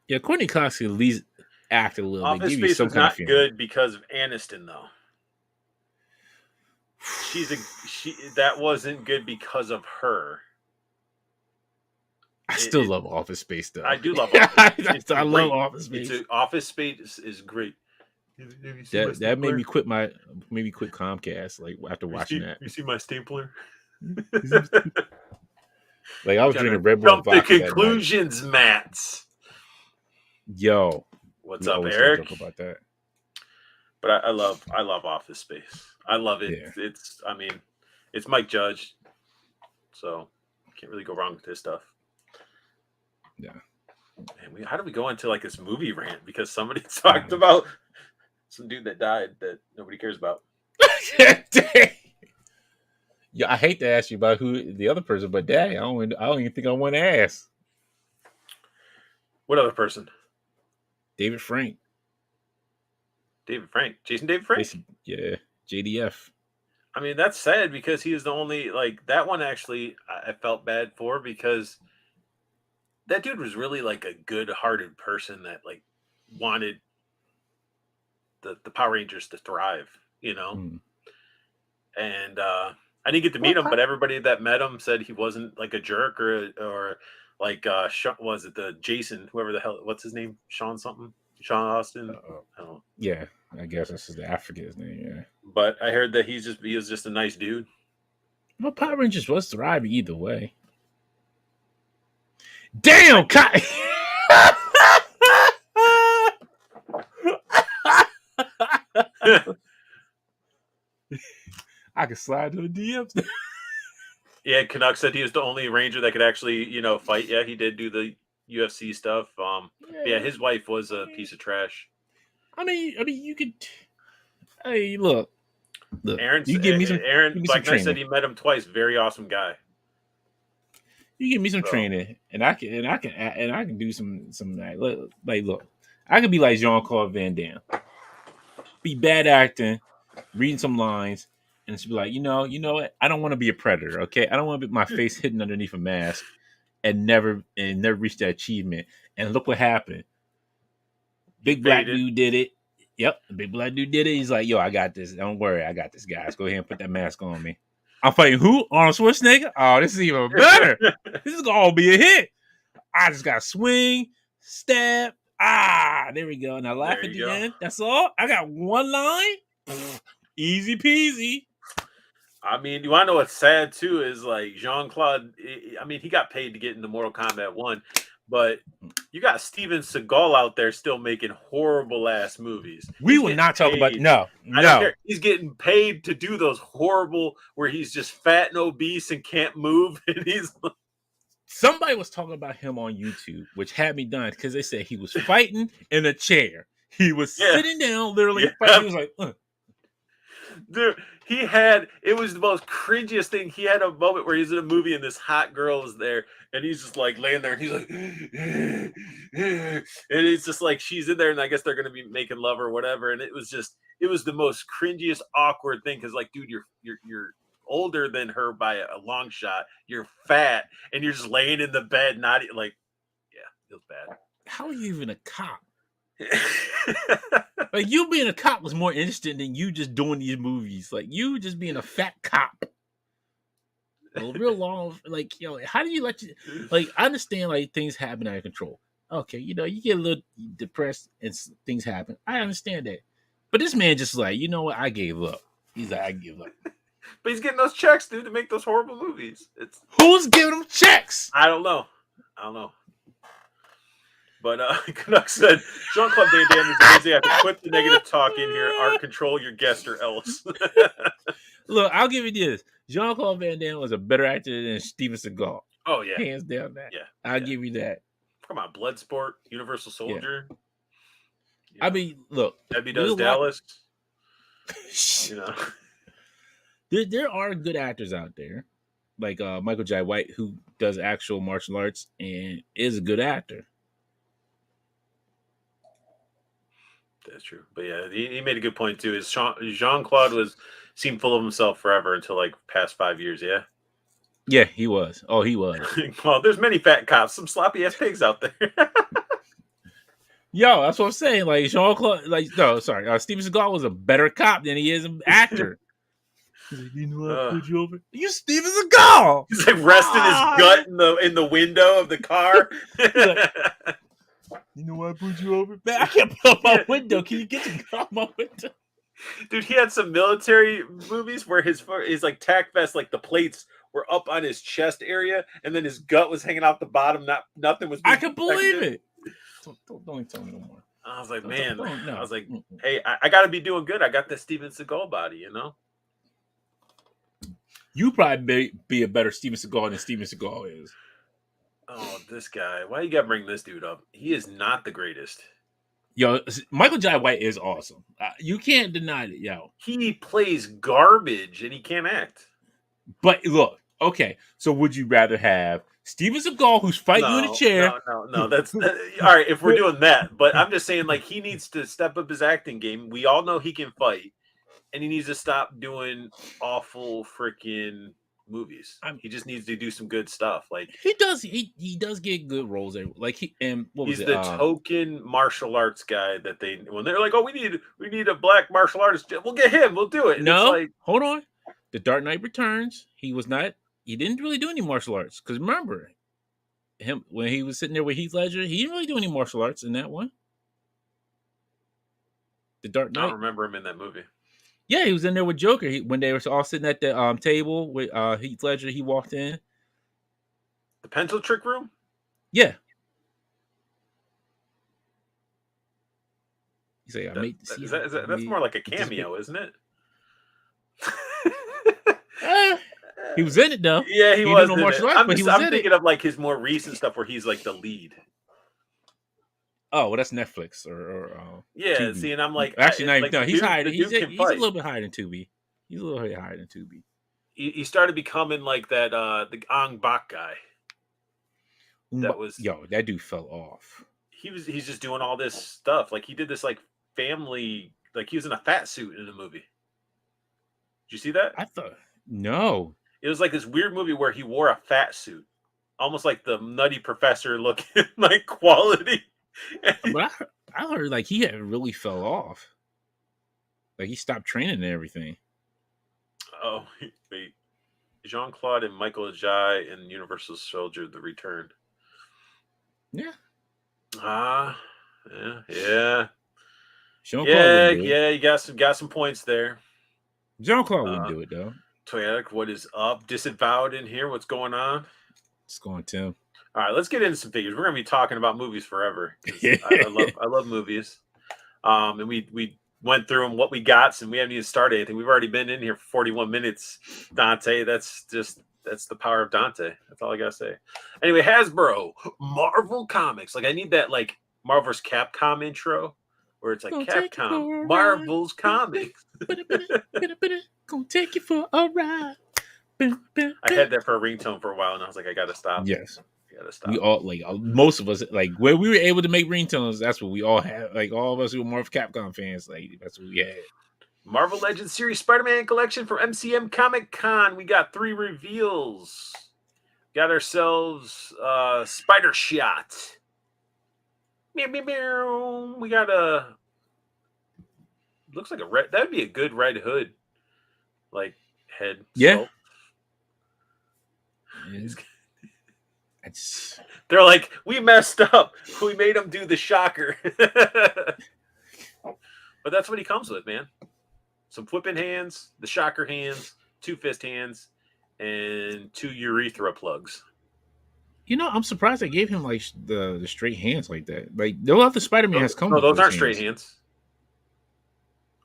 Yeah, Courtney Cox at least act a little bit. Office Space was not good because of Aniston, though. That wasn't good because of her. I still love Office Space, though. I do love Office Space. I love Office Space. Office Space is great. That made me quit Comcast. Like after watching that, you see my stapler. Like I was drinking Red Bull. Jump to conclusions, Matt. Yo, what's up, Eric? About that. But I love Office Space. I love it. Yeah. It's Mike Judge, so can't really go wrong with his stuff. Yeah. Man, how do we go into like this movie rant? Because somebody talked about some dude that died that nobody cares about. Yeah, I hate to ask you about who the other person, but dang, I don't even think I want to ask. What other person? David Frank. Jason David Frank? Yeah, JDF. I mean, that's sad because he is the only, like, that one actually I felt bad for because that dude was really like a good-hearted person that like wanted the Power Rangers to thrive, you know? And I didn't get to meet him, but everybody that met him said he wasn't like a jerk or like was it the Jason, whoever the hell, what's his name? Sean Austin? Yeah, I guess this is the African's name, yeah. But I heard that he was just a nice dude. Well, Power Rangers was thriving either way. Damn, Kai! I can slide to the DMs. Yeah, Canuck said he was the only Ranger that could actually, fight. Yeah, he did do the UFC stuff. Yeah, his wife was a piece of trash. I mean, you could. Hey, look. Aaron, Black Knight said he met him twice. Very awesome guy. You give me some training, and I can do some look. I could be like Jean-Claude Van Damme. Be bad acting, reading some lines, and she'd be like, you know what? I don't want to be a predator. Okay, I don't want to be my face hidden underneath a mask and never reach that achievement. And look what happened. Big black Faded. dude did it. Yep, the big black dude did it. He's like, yo, I got this. Don't worry, I got this, guys. Go ahead and put that mask on me. I'm fighting who? Arnold Schwarzenegger? Oh, this is even better. This is gonna be a hit. I just got swing, stab. There we go. Now laugh There at you the go. end. That's all. I got one line. Easy peasy. I mean, you want to know what's sad too is like Jean-Claude. I mean, he got paid to get into Mortal Kombat 1, but you got Steven Seagal out there still making horrible ass movies. We He's will getting not talk about paid. no. I don't care. He's getting paid to do those horrible where he's just fat and obese and can't move, and he's Somebody was talking about him on YouTube, which had me done because they said he was fighting in a chair. He was Yeah. sitting down, literally Yeah. fighting. He was like, dude. It was the most cringiest thing. He had a moment where he's in a movie and this hot girl is there, and he's just like laying there, and he's like, and it's just like she's in there, and I guess they're gonna be making love or whatever. And it was the most cringiest, awkward thing because, like, dude, you're older than her by a long shot. You're fat, and you're just laying in the bed, not like, yeah, it was how are you even a cop? bad. Like, you being a cop was more interesting than you just doing these movies. Like, you just being a fat cop. A real long, like, how do you let you, like, I understand, like, things happen out of control. Okay, you get a little depressed and things happen. I understand that. But this man just like, you know what? I gave up. He's like, I give up. But he's getting those checks, dude, to make those horrible movies. Who's giving him checks? I don't know. But Canuck said, Jean-Claude Van Damme is amazing. I have to put the negative talk in here. Art, control your guest or else. Look, I'll give you this. Jean-Claude Van Damme was a better actor than Steven Seagal. Oh, yeah. Hands down that. Yeah. I'll give you that. Come on, Bloodsport, Universal Soldier. I mean, look. Debbie Does Dallas. There are good actors out there. Like Michael Jai White, who does actual martial arts and is a good actor. That's true. But yeah, he made a good point too. Is Jean-Claude seemed full of himself forever until like past 5 years, yeah? Yeah, he was. Oh, he was. Well, there's many fat cops, some sloppy ass pigs out there. Yo, that's what I'm saying. Like Jean-Claude, Steven Seagal was a better cop than he is an actor. He's like, you know what I put you over? You Steven Seagal! He's like resting his gut in the window of the car. You know why I put you over? Man, I can't put up my window. Can you get your gun out my window? Dude, he had some military movies where his like tack vest, like the plates were up on his chest area, and then his gut was hanging out the bottom. Nothing was. I can believe it. Don't tell me no more. I was like, I was like, hey, I got to be doing good. I got the Steven Seagal body, you know. You probably be a better Steven Seagal than Steven Seagal is. Oh, this guy. Why you got to bring this dude up? He is not the greatest. Yo, Michael Jai White is awesome. You can't deny it, yo. He plays garbage and he can't act. But look, okay, so would you rather have Steven Seagal, who's fighting you in a chair? No. That's all right if we're doing that. But I'm just saying, like, he needs to step up his acting game. We all know he can fight, and he needs to stop doing awful freaking movies. He just needs to do some good stuff. Like he does. He does get good roles. Like he's the token martial arts guy that when they're like, oh, we need a black martial artist. We'll get him. We'll do it. And no, it's like, hold on. The Dark Knight Returns. He didn't really do any martial arts because remember him when he was sitting there with Heath Ledger. He didn't really do any martial arts in that one. The Dark Knight. I don't remember him in that movie. Yeah, he was in there with Joker. When they were all sitting at the table with Heath Ledger, he walked in. The pencil trick room? Yeah. He's like, that's more like a cameo, isn't it? He was in it though. Yeah, he was. No martial arts, I'm thinking of like his more recent stuff where he's like the lead. Oh, well, that's Netflix or yeah. Tubi. See, and I'm like, actually, no, he's higher. He's a little bit higher than Tubi. He's a little bit higher than Tubi. He started becoming like that the Ong Bak guy. That dude fell off. He's just doing all this stuff. Like he did this like family, like he was in a fat suit in the movie. you see that? I thought no, It was like this weird movie where he wore a fat suit, almost like the Nutty Professor looking like quality. but I heard like he had really fell off. Like he stopped training and everything. Oh wait, Jean Claude and Michael Ajay in Universal Soldier: The Return. Yeah, Ah, yeah. Jean Claude Yeah, wouldn't do it. yeah, you got some points there. Jean Claude wouldn't Uh, do it though. Toyatic, what is up? Disavowed in here? What's going on? It's going Tim. All right, let's get into some figures. We're gonna be talking about movies forever because I love movies. And we went through them, what we got, and we haven't even started anything. We've already been in here for 41 minutes. Dante, that's the power of Dante. That's all I gotta say. Anyway, Hasbro, Marvel Comics. Like I need that like Marvel vs. Capcom intro where it's like Gonna take you Capcom, for a Marvel's Comics. Gonna take you for a ride. I had that for a ringtone for a while, and I was like, I gotta stop. Yes. I gotta stop. We all like most of us like where we were able to make ringtones. That's what we all had. Like all of us who were Marvel Capcom fans, like that's what we had. Marvel Legends series Spider-Man collection from MCM Comic Con. We got 3 reveals. Got ourselves Spider Shot. Meow, meow, meow. We got a looks like a red. That'd be a good Red Hood, like head. Yeah. They're like, we messed up. We made him do the shocker. But that's what he comes with, man. Some flipping hands, the shocker hands, 2 fist hands, and 2 urethra plugs. You know, I'm surprised they gave him like the straight hands like that. Like no other Spider-Man has come. No, with those aren't straight hands.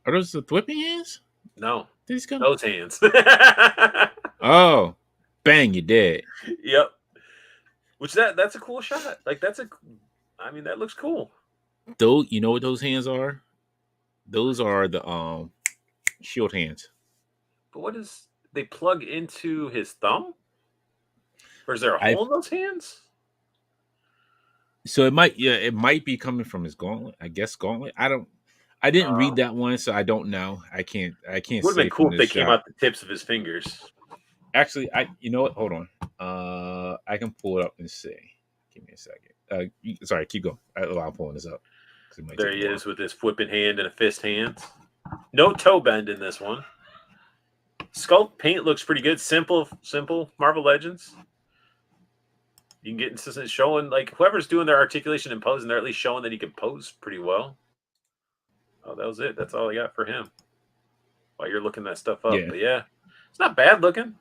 Are those the whipping hands? No, come? Those hands. Oh, bang! You dead. Yep. Which that's a cool shot. Like I mean, that looks cool. Though you know what those hands are? Those are the shield hands. But what is they plug into his thumb? Or is there a hole in those hands? So it might be coming from his gauntlet. I guess gauntlet. I didn't read that one, so I don't know. I can't. It would have been cool if they came out the tips of his fingers. Actually, you know what? Hold on. I can pull it up and see. Give me a second. Sorry, keep going. I'm pulling this up. There he is with his flipping hand and a fist hand. No toe bend in this one. Sculpt paint looks pretty good. Simple Marvel Legends. You can get into showing like whoever's doing their articulation and posing, they're at least showing that he can pose pretty well. Oh, that was it. That's all I got for him. While you're looking that stuff up. Yeah. But yeah, it's not bad looking.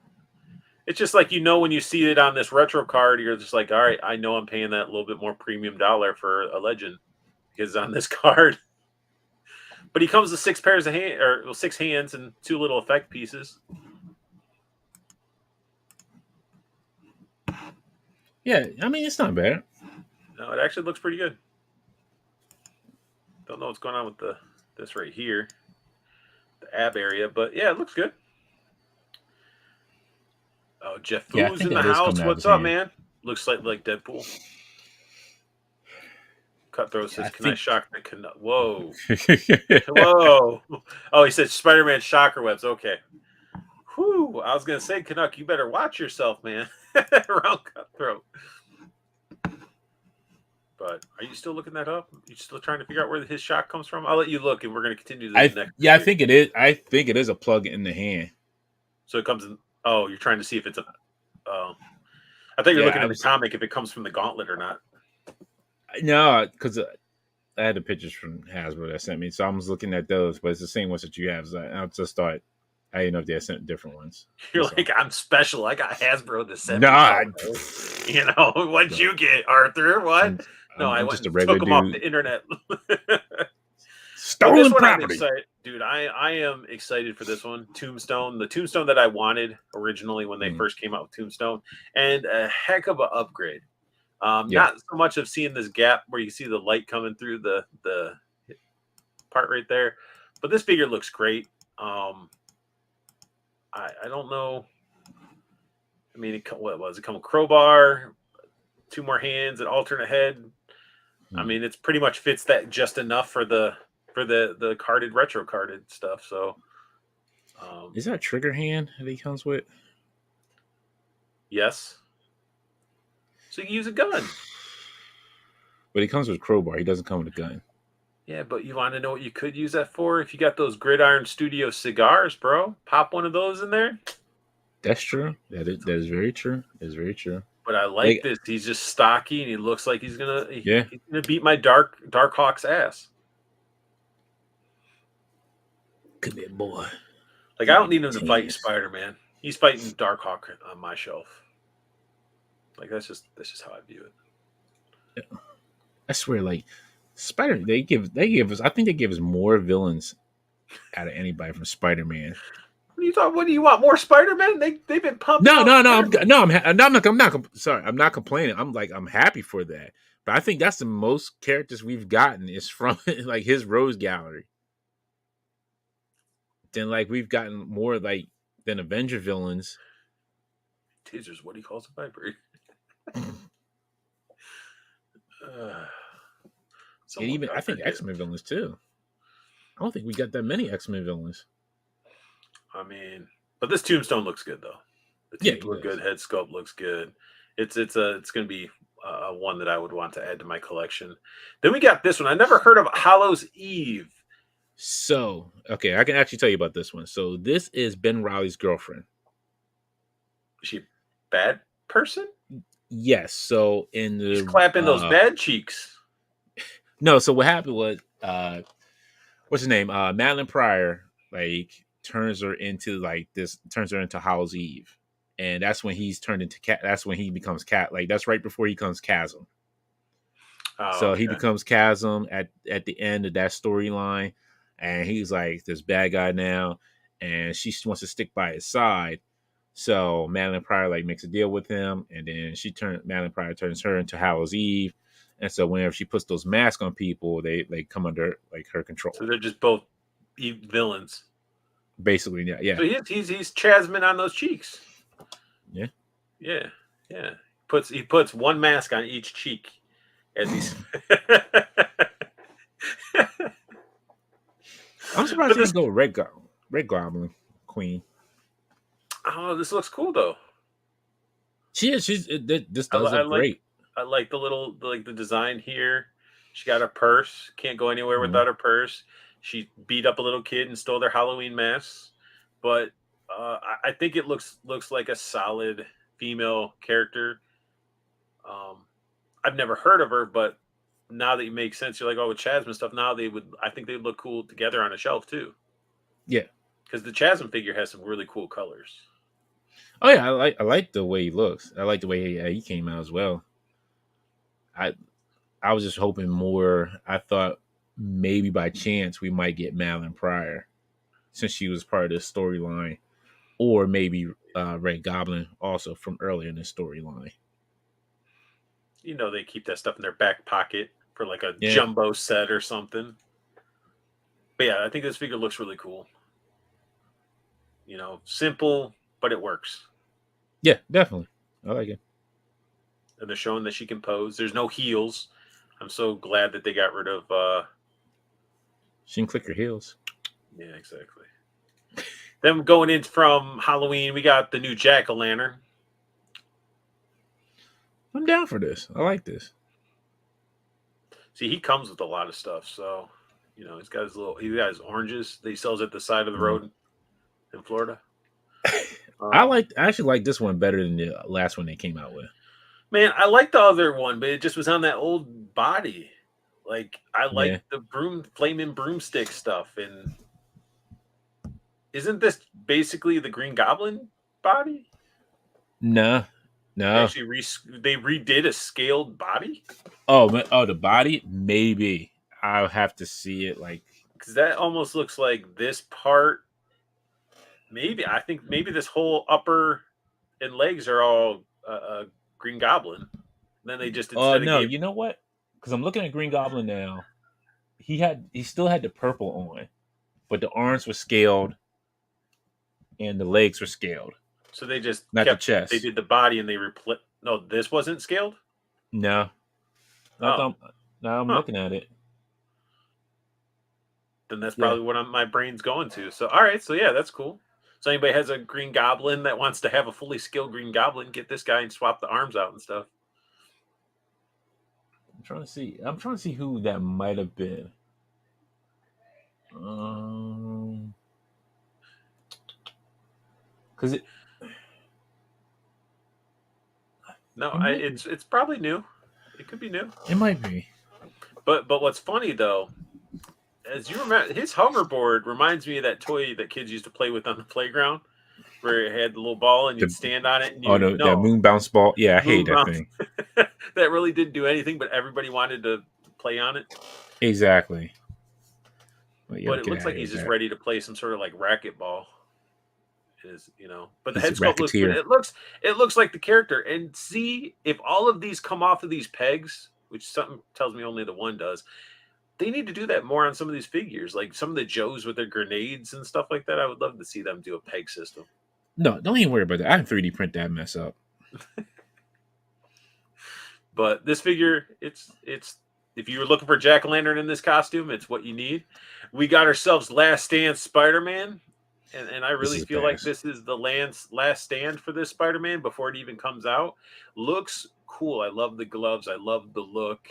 It's just like, when you see it on this retro card, you're just like, all right, I know I'm paying that little bit more premium dollar for a legend because on this card. But he comes with 6 pairs of hands, or 6 hands and 2 little effect pieces. Yeah, I mean, it's not bad. No, it actually looks pretty good. Don't know what's going on with this right here, the ab area, but yeah, it looks good. Oh, Jeff Foo's in the house. What's up, man? Looks like Deadpool. Cutthroat says, "Can I shock the Canuck?" Whoa, whoa! Oh, he said Spider-Man shocker webs. Okay. Whew! I was gonna say, Canuck, you better watch yourself, man. Around Cutthroat. But are you still looking that up? You still trying to figure out where his shock comes from? I'll let you look, and we're going to continue this next. Yeah, I think it is. I think it is a plug in the hand. So it comes in. Oh, you're trying to see if it's a. Oh, I thought you were looking at the comic if it comes from the gauntlet or not. No, because I had the pictures from Hasbro that sent me, so I was looking at those, but it's the same ones that you have. So I just thought I didn't know if they sent different ones. You're like, I'm special. I got Hasbro to send me. What'd you get, Arthur? What? I'm just a regular dude. Took them off the internet. Stolen property. Dude, I am excited for this one. Tombstone. The Tombstone that I wanted originally when they first came out with Tombstone. And a heck of an upgrade. Not so much of seeing this gap where you see the light coming through the part right there. But this figure looks great. I don't know. I mean, what was it? Come with crowbar, 2 more hands, an alternate head. I mean, it's pretty much fits that just enough for the carded retro carded stuff. So Um, Is that trigger hand that he comes with? yes. So you can use a gun. But he comes with a crowbar. He doesn't come with a gun. Yeah, but you want to know what you could use that for? If you got those Gridiron Studio cigars, bro, pop one of those in there. That's true. That is very true. That is very true. But I like Like, this. He's just stocky, and he looks like he's yeah. gonna beat my Dark Hawk's ass. Come here, boy. Like I don't need him to fight Spider Man. He's fighting Dark Hawk on my shelf. Like that's just how I view it. I swear, like Spider, they give us. I think they give us more villains out of anybody from Spider Man. What are you talking? What do you want? More Spider Man? They've been pumping. No, out no, no, Spider-Man. no. I'm not. Sorry, I'm not complaining. I'm happy for that. But I think that's the most characters we've gotten is from like his Rose Gallery. Then like we've gotten more like than Avenger villains. Taser's what he calls a viper. And even I think X-Men villains too. I don't think we got that many X-Men villains. I mean, but this Tombstone looks good though. The teeth look good. Head sculpt looks good. It's going to be one that I would want to add to my collection. Then we got this one. I never heard of Hallows Eve. So, okay, I can actually tell you about this one. So, this is Ben Reilly's girlfriend. Is she a bad person? Yes. So, in the she's clapping those bad cheeks. No. So, what happened was, what's his name? Madeline Pryor, like, turns her into Hallows Eve, and that's when he's turned into cat. That's when he becomes cat. Like, that's right before he becomes Chasm. Oh, so okay. he becomes Chasm at the end of that storyline. And he's like this bad guy now, and she wants to stick by his side. So Madeline Pryor like makes a deal with him, and then Madeline Pryor turns her into Hallows Eve, and so whenever she puts those masks on people, they come under like her control. So they're just both villains, basically. Yeah. So he's Chasman on those cheeks. Yeah. He puts one mask on each cheek as he's. I'm surprised he didn't go Red Goblin Queen. Oh, this looks cool though. This does look great. I like the design here. She got a purse. Can't go anywhere without her purse. She beat up a little kid and stole their Halloween masks. But I think it looks like a solid female character. I've never heard of her, but now that you make sense, you're like, oh, with Chasm stuff. Now I think they'd look cool together on a shelf too. Yeah, because the Chasm figure has some really cool colors. Oh yeah, I like the way he looks. I like the way he came out as well. I was just hoping more. I thought maybe by chance we might get Madeline Pryor, since she was part of this storyline, or maybe Red Goblin also from earlier in the storyline. You know, they keep that stuff in their back pocket for like a jumbo set or something. But yeah, I think this figure looks really cool. You know, simple, but it works. Yeah, definitely. I like it. And they're showing that she can pose. There's no heels. I'm so glad that they got rid of she can click her heels. Yeah, exactly. Then going in from Halloween, we got the new Jack-o'-lantern. I'm down for this. I like this. See, he comes with a lot of stuff, so you know he's got his oranges that he sells at the side of the road in Florida. I actually like this one better than the last one they came out with. Man, I like the other one, but it just was on that old body. Like I like the flaming broomstick stuff, and isn't this basically the Green Goblin body? No. Actually, they redid a scaled body. Oh, the body? Maybe I'll have to see it. Like, because that almost looks like this part. Maybe I think this whole upper and legs are all Green Goblin. And then they just you know what? Because I'm looking at Green Goblin now. He still had the purple on, but the arms were scaled and the legs were scaled. So they just not the chest. They did the body and they replaced. No, this wasn't scaled. No. Now I'm looking at it. Then that's probably what my brain's going to. So all right, so yeah, that's cool. So anybody has a Green Goblin that wants to have a fully skilled Green Goblin, get this guy and swap the arms out and stuff. I'm trying to see. I'm trying to see who that might have been. Because it's probably new. It could be new. It might be. But what's funny though, as you remember, his hoverboard reminds me of that toy that kids used to play with on the playground, where it had the little ball and you'd stand on it. And that moon bounce ball. Yeah, I hate that thing. That really didn't do anything, but everybody wanted to play on it. Exactly. But it looks like he's just ready to play some sort of like racquetball. But the head sculpt looks good. It looks like the character. And see, if all of these come off of these pegs, which something tells me only the one does, they need to do that more on some of these figures, like some of the Joes with their grenades and stuff like that. I would love to see them do a peg system. No, don't even worry about that. I can 3D print that mess up. But this figure, it's if you were looking for Jack-o'-lantern in this costume, it's what you need. We got ourselves Last Stand Spider-Man. And I really feel like this is the last stand for this Spider-Man before it even comes out. Looks cool. I love the gloves. I love the look.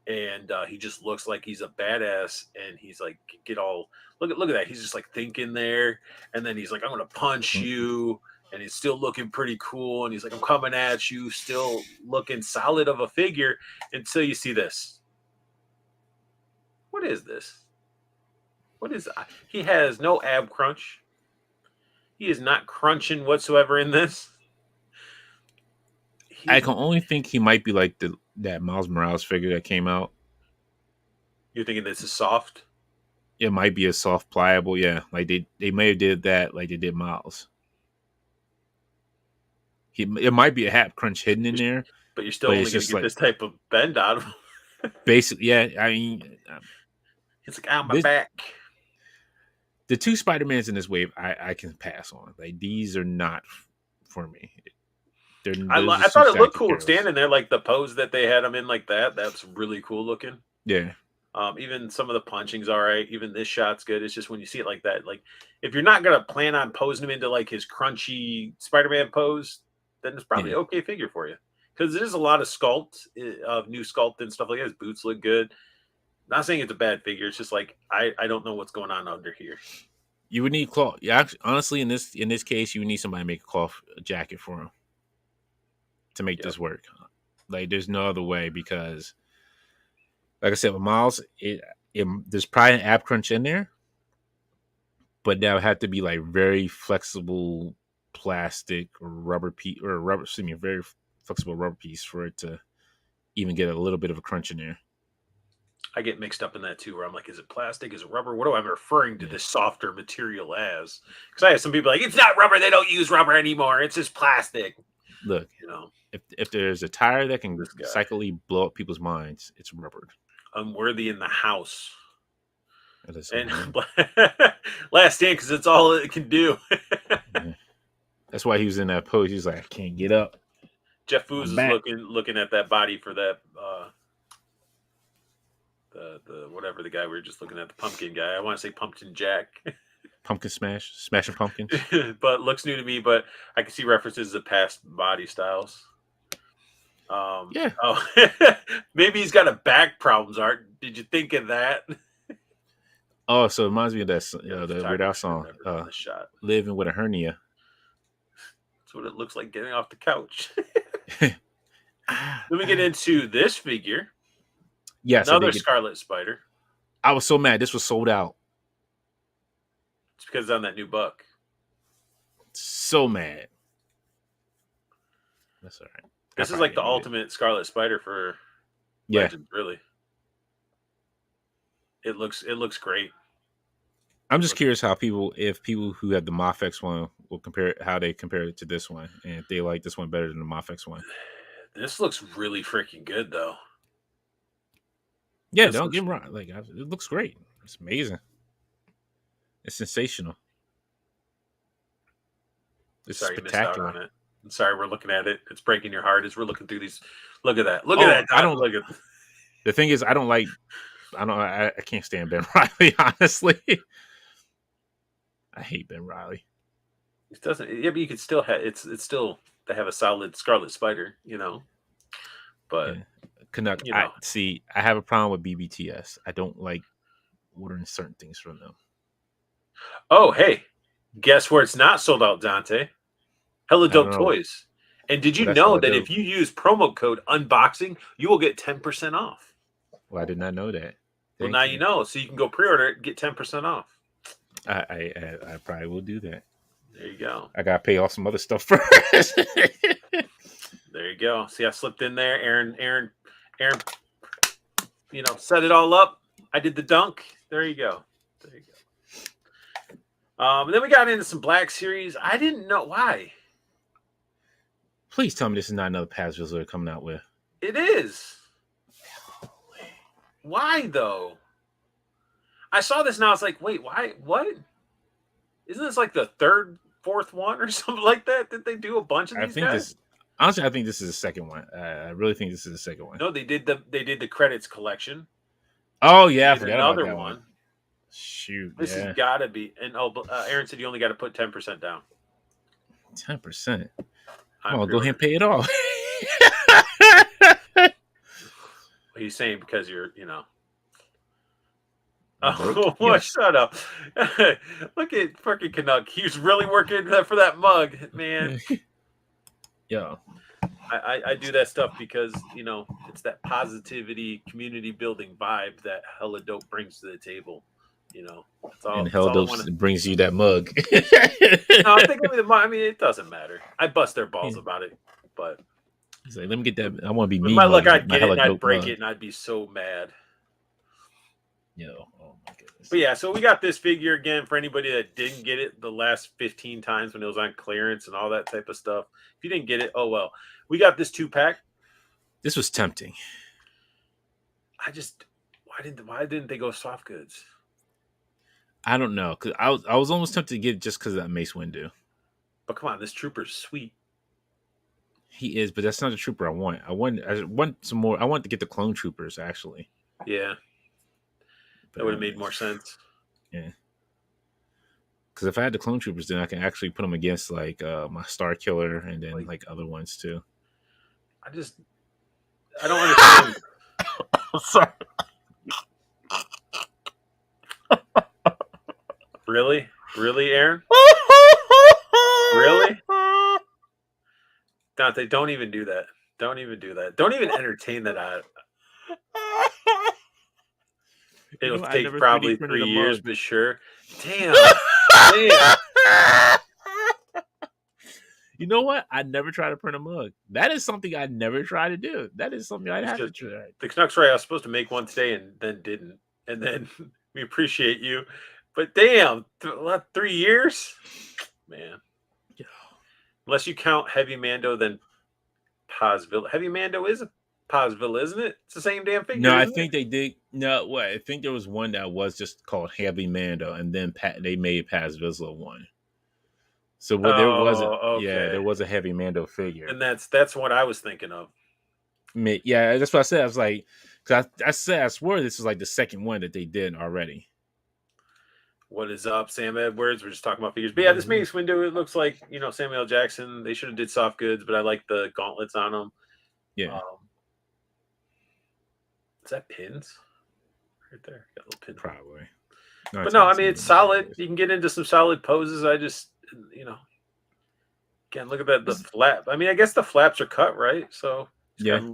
And he just looks like he's a badass. And he's like, look at that. He's just like thinking there. And then he's like, I'm going to punch you. And he's still looking pretty cool. And he's like, I'm coming at you. Still looking solid of a figure until you see this. What is this? What is that? He has no ab crunch. He is not crunching whatsoever in this. I can only think he might be like that Miles Morales figure that came out. You're thinking this is soft? It might be a soft, pliable, yeah. Like they may have did that like they did Miles. It might be a hap crunch hidden in there. But you're still only going to get this type of bend out of him. Basically, yeah. I mean... It's like, on my back. The two Spider-Mans in this wave, I can pass on. Like, these are not for me. I thought it looked cool standing there, like the pose that they had him in like that. That's really cool looking. Yeah. Even some of the punching's all right. Even this shot's good. It's just when you see it like that, like if you're not going to plan on posing him into like his crunchy Spider-Man pose, then it's probably an okay figure for you. Because there's a lot of new sculpt and stuff like that. His boots look good. Not saying it's a bad figure. It's just like I don't know what's going on under here. You would need cloth. Yeah, honestly, in this case, you would need somebody to make a cloth jacket for him to make this work. Like, there's no other way because, like I said, with Miles, there's probably an ab crunch in there, but that would have to be like very flexible plastic or rubber piece or rubber. Excuse me, a very flexible rubber piece for it to even get a little bit of a crunch in there. I get mixed up in that too, where I'm like, is it plastic? Is it rubber? What am I referring to this softer material as? Because I have some people like, it's not rubber. They don't use rubber anymore. It's just plastic. Look, if there's a tire that can cyclically blow up people's minds, it's rubber. Unworthy in the house. And Last Stand, because it's all it can do. That's why he was in that pose. He's like, I can't get up. Jeff Foos is looking at that body for that. The whatever the guy we were just looking at, the pumpkin guy. I want to say Pumpkin Jack. Pumpkin Smash, Smashing Pumpkins. But looks new to me, but I can see references to past body styles. Yeah. Oh, maybe he's got a back problems, Art. Did you think of that? Oh, so it reminds me of that the Weird Al song, Living with a Hernia. That's what it looks like getting off the couch. Let me get into this figure. Yes, another Scarlet Spider. I was so mad. This was sold out. It's because it's on that new buck. So mad. That's all right. This is like the ultimate Scarlet Spider for Legends, really. It looks great. I'm just curious if people who had the Mafex one will how they compare it to this one, and if they like this one better than the Mafex one. This looks really freaking good, though. Yeah, don't get me wrong. Like, it looks great. It's amazing. It's sensational. It's spectacular. On it. I'm sorry, we're looking at it. It's breaking your heart as we're looking through these. Look at that. Look at that. I don't look at. The thing is, I can't stand Ben Reilly. Honestly, I hate Ben Reilly. It doesn't. Yeah, but you could still have. It's still to have a solid Scarlet Spider. But Yeah. Canuck. you I know. see. I have a problem with BBTS. I don't like ordering certain things from them. Oh, hey, guess where it's not sold out, Dante? Hella I don't Dope know. Toys. And did you Well, that's know hella that if dope. you use promo code unboxing, you will get 10% off? Well, I did not know that. Well, now Thank you you. know, so you can go pre-order it, get 10% off. I probably will do that. There you go. I gotta pay off some other stuff first. There you go. See, I slipped in there. Aaron, set it all up. I did the dunk. There you go. There you go. And then we got into some Black Series. I didn't know why. Please tell me this is not another Paz Visual they're coming out with. It is. Why though? I saw this now. I was like, wait, why? What? Isn't this like the third, fourth one or something like that? Did they do a bunch of I these think guys? this. Honestly, I think this is the second one. I really think this is the second one. No, they did the credits collection. Oh yeah, I Did forgot about another that one. one. Shoot, This yeah, has got to be. And Aaron said you only got to put 10% down. 10%. on Oh, go ahead and pre-order. pay it off. He's saying because you're. Broke? Oh, Yes. shut up! Look at fucking Canuck. He's really working for that mug, man. Yeah. I do that stuff because it's that positivity, community building vibe that Hella Dope brings to the table. That's all. And That's Hell all I Dope want to. brings you that mug. No, I think I mean it doesn't matter. I bust their balls about it, but He's like, let me get that. I want to be with me. my Mug, luck, like I'd my get it Hella and I'd Dope break mug. it and I'd be so mad. Yo, oh my goodness. But yeah, so we got this figure again for anybody that didn't get it the last 15 times when it was on clearance and all that type of stuff. If you didn't get it, oh well. We got this 2-pack. This was tempting. Why didn't they go soft goods? I don't know, because I was almost tempted to get it just because of that Mace Windu. But come on, this trooper's sweet. He is, but that's not the trooper I want. I want some more. I want to get the clone troopers actually. Yeah, that would have made more sense. Yeah. Because if I had the clone troopers, then I can actually put them against like my Star Killer and then like other ones too. I don't understand. Sorry. Really, Aaron? Really? Dante, don't even do that. Don't even do that. Don't even entertain that. It'll take probably 3 years, but sure. Damn. You know what? I never tried to print a mug. That is something I never tried to do. That is something I'd have to try. The Canucks right. I was supposed to make one today and then didn't. And then we appreciate you. But damn, 3 years? Man. Unless you count Heavy Mando, then Pazville. Heavy Mando is a Pazville, isn't it? It's the same damn figure. No, I think they did. No, what? I think there was one that was just called Heavy Mando, and then they made Paz Vizsla one. So there wasn't. Okay. Yeah, there was a Heavy Mando figure, and that's what I was thinking of. Yeah, that's what I said. I was like, because I swear this was like the second one that they did already. What is up, Sam Edwards? We're just talking about figures. But yeah, this Mace Windu, it looks like, Samuel Jackson. They should have did soft goods, but I like the gauntlets on them. Yeah. Is that pins? Right there. Got a little pin. Probably. No, but no, I mean, it's solid. You can get into some solid poses. I just, again, look at the flap. I mean, I guess the flaps are cut, right? So, yeah.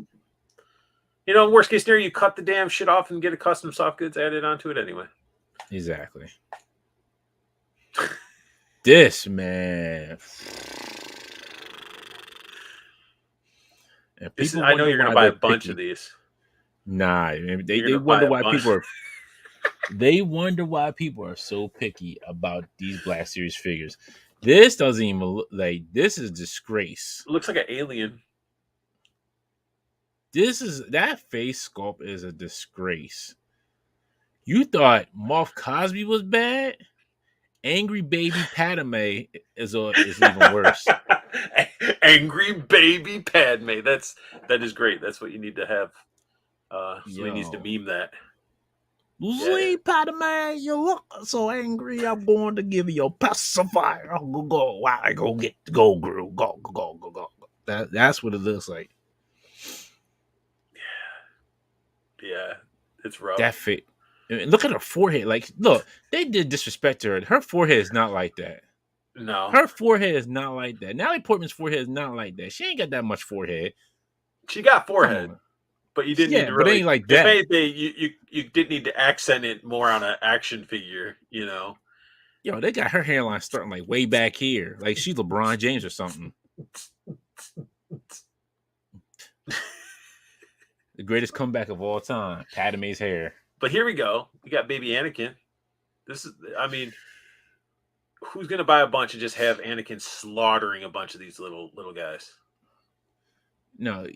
Worst case scenario, you cut the damn shit off and get a custom soft goods added onto it anyway. Exactly. This man. I know you're going to buy a bunch of these. Nah, they wonder why people are. They wonder why people are so picky about these Black Series figures. This doesn't even look like. This is a disgrace. It looks like an alien. That face sculpt is a disgrace. You thought Moff Cosby was bad? Angry Baby Padme is even worse. Angry Baby Padme. That is great. That's what you need to have. Somebody needs to meme that. See, Padme, you look so angry. I'm going to give you a pacifier. Go. Why go get go, Gru. Go. That's what it looks like. Yeah, it's rough. That fit. Look at her forehead. Like, look, they did disrespect to her. Her forehead is not like that. No, Her forehead is not like that. Natalie Portman's forehead is not like that. She ain't got that much forehead. she got forehead, but you didn't need to but really. ain't like If that. anything, you did need to accent it more on an action figure. You know. Yo, they got her hairline starting like way back here, like she's LeBron James or something. The greatest comeback of all time, Padme's hair. But here we go. We got baby Anakin. This is, I mean, who's gonna buy a bunch and just have Anakin slaughtering a bunch of these little guys? No,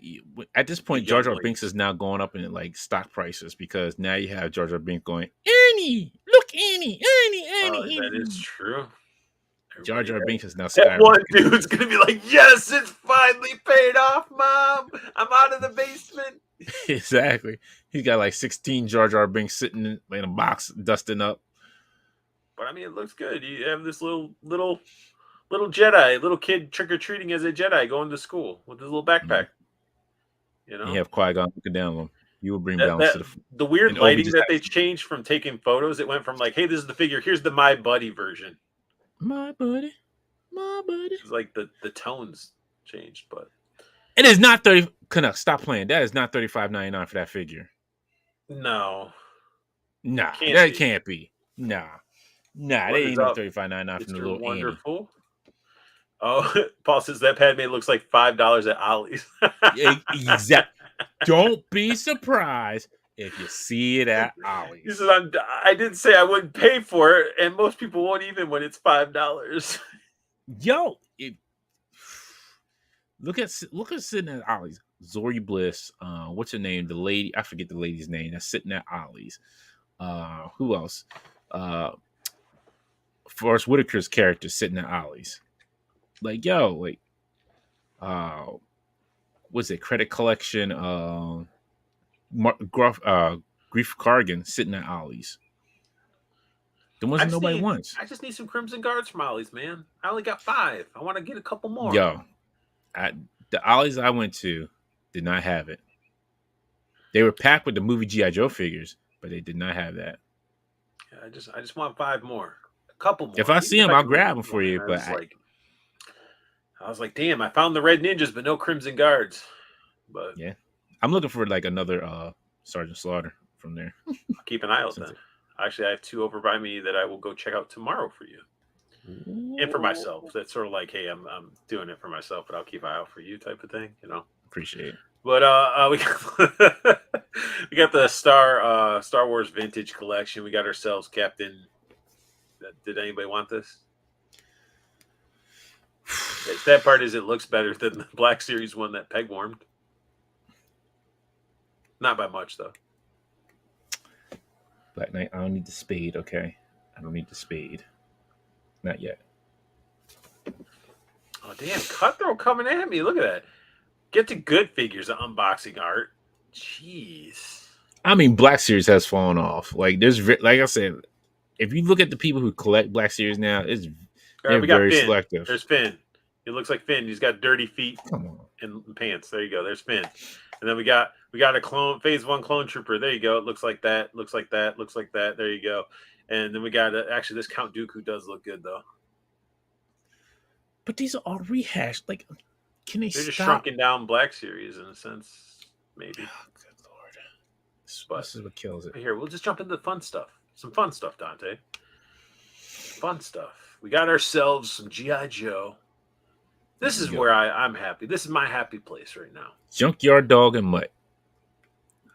at this point, Jar Jar Binks is now going up in like stock prices because now you have Jar Jar Binks going, Annie, look, Annie. That is true. Jar Jar Binks is now skyrocketing. That one dude's gonna be like, yes, it's finally paid off, Mom. I'm out of the basement. Exactly. He's got like 16 Jar Jar Binks sitting in a box, dusting up. But I mean, it looks good. You have this little Jedi, little kid trick or treating as a Jedi going to school with his little backpack. You know, you have Qui-Gon looking down on him. You will bring balance to the weird lighting that they changed from taking photos. It went from like, hey, this is the figure. Here's the My Buddy version. My buddy. It's like the tones changed, but it is not 30. Canuck, stop playing. That is not $35.99 for that figure. No, that can't be. Nah, they ain't no $35.99 from the little wonderful. Annie. Oh, Paul says that Padme looks like $5 at Ollie's. Exactly. Don't be surprised if you see it at Ollie's. He says, I didn't say I wouldn't pay for it, and most people won't even when it's $5. Yo, look at sitting at Ollie's. Zori Bliss. What's her name? The lady, I forget the lady's name. That's sitting at Ollie's. Who else? Forrest Whitaker's character sitting at Ollie's. Like, yo, like, what's it? Credit Collection. Grief Kargan sitting at Ollie's. There wasn't nobody once. I just need some Crimson Guards from Ollie's, man. I only got 5. I want to get a couple more. Yo, the Ollie's I went to did not have it. They were packed with the movie G.I. Joe figures, but they did not have that. Yeah, I just want 5 more. A couple more. If I see them, I'll grab them for you. But I was like, damn, I found the Red Ninjas, but no Crimson Guards. But yeah, I'm looking for like another Sergeant Slaughter from there. I'll keep an eye out then. Actually, I have 2 over by me that I will go check out tomorrow for you. And for myself. That's sort of like, hey, I'm doing it for myself, but I'll keep an eye out for you type of thing, you know. Appreciate it. But we got the Star Wars Vintage Collection. We got ourselves Captain. Did anybody want this? The sad part is it looks better than the Black Series one that Peg warmed. Not by much though. Black Knight. I don't need the spade. Okay, I don't need the spade. Not yet. Oh damn! Cutthroat coming at me. Look at that. Get to good figures of unboxing art. Jeez. I mean, Black Series has fallen off. Like there's, like I said, if you look at the people who collect Black Series now, it's they're very Finn. selective. There's Finn. It looks like Finn. He's got dirty feet and pants. There you go. There's Finn. And then we got a clone, Phase 1 clone trooper. There you go. It looks like that. Looks like that. Looks like that. There you go. And then we got actually this Count Dooku does look good though. But these are all rehashed. Like, can they? They're just shrunken down Black Series in a sense, maybe. Oh, good lord! This is what kills it. Here, we'll just jump into the fun stuff. Some fun stuff, Dante. Fun stuff. We got ourselves some G.I. Joe. This is where I'm happy. This is my happy place right now. Junkyard Dog and Mutt.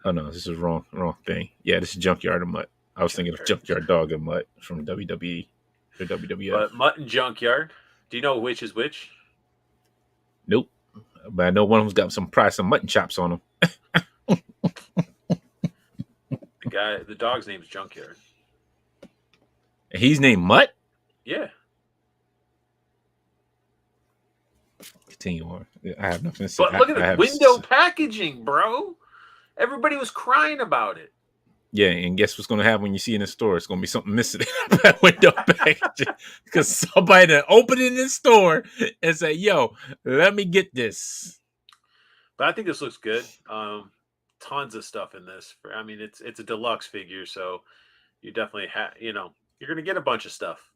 Oh no, this is wrong thing. Yeah, this is Junkyard and Mutt. I was thinking of Junkyard Dog and Mutt from WWE or WWF. But Mutt and Junkyard. Do you know which is which? Nope. But I know one of them's got some mutton chops on them. The dog's name's Junkyard. And he's named Mutt? Yeah. Continue on. I have nothing to say. But look at the window packaging, bro. Everybody was crying about it. Yeah, and guess what's gonna happen when you see it in the store? It's gonna be something missing in that window packaging because somebody that opened it in the store and say, "Yo, let me get this." But I think this looks good. Tons of stuff in this. I mean, it's a deluxe figure, so you definitely have, you're gonna get a bunch of stuff.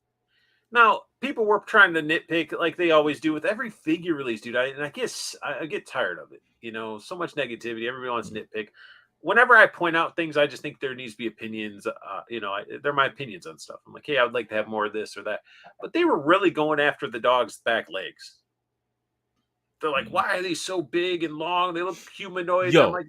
Now, people were trying to nitpick like they always do with every figure release, dude. And I guess I get tired of it. So much negativity. Everybody wants to nitpick. Whenever I point out things, I just think there needs to be opinions. They're my opinions on stuff. I'm like, hey, I would like to have more of this or that. But they were really going after the dog's back legs. They're like, why are they so big and long? They look humanoid. I'm Yo, like,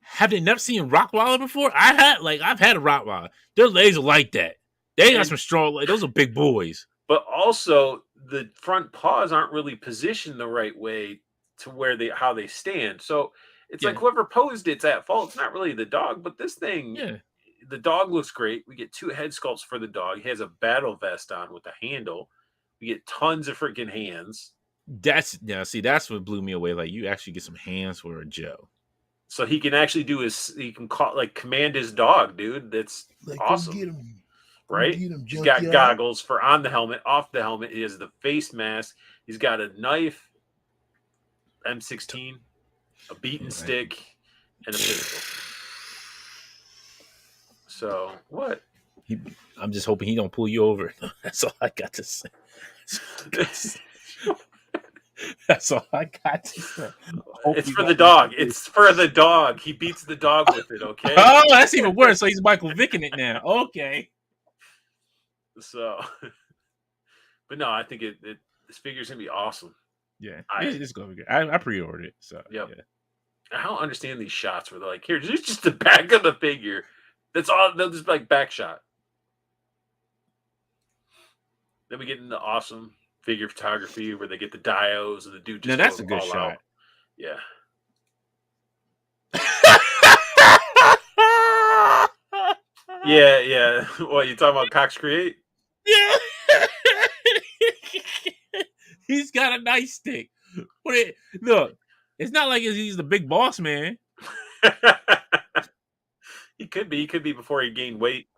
have they never seen Rottweiler before? I've had a Rottweiler. Their legs are like that. They got some strong legs. Those are big boys. But also, the front paws aren't really positioned the right way to where how they stand. So it's like whoever posed it's at fault. It's not really the dog, but this thing, the dog looks great. We get 2 head sculpts for the dog. He has a battle vest on with a handle. We get tons of freaking hands. That's what blew me away. Like, you actually get some hands for a Joe. So he can actually he can command his dog, dude. That's awesome. Go get him. Right? He's got goggles for on the helmet, off the helmet. He has the face mask. He's got a knife, M16, a beaten stick, and a pistol. So what? I'm just hoping he don't pull you over. That's all I got to say. That's all I got to say. It's for the dog. It's for the dog. He beats the dog with it, okay? Oh, that's even worse. So he's Michael Vicking it now. Okay. So, but no, I think this figure's gonna be awesome. Yeah, it's gonna be good. I pre-ordered it, so yep. Yeah. I don't understand these shots where they're like, "Here, this is just the back of the figure." That's all. They'll just like back shot. Then we get into awesome figure photography where they get the dios and the dude just. Now that's a good shot. Out. Yeah. Yeah. What you talking about? Cox Create? Yeah. He's got a nice stick. Look, it's not like he's the big boss man. He could be. He could be before he gained weight.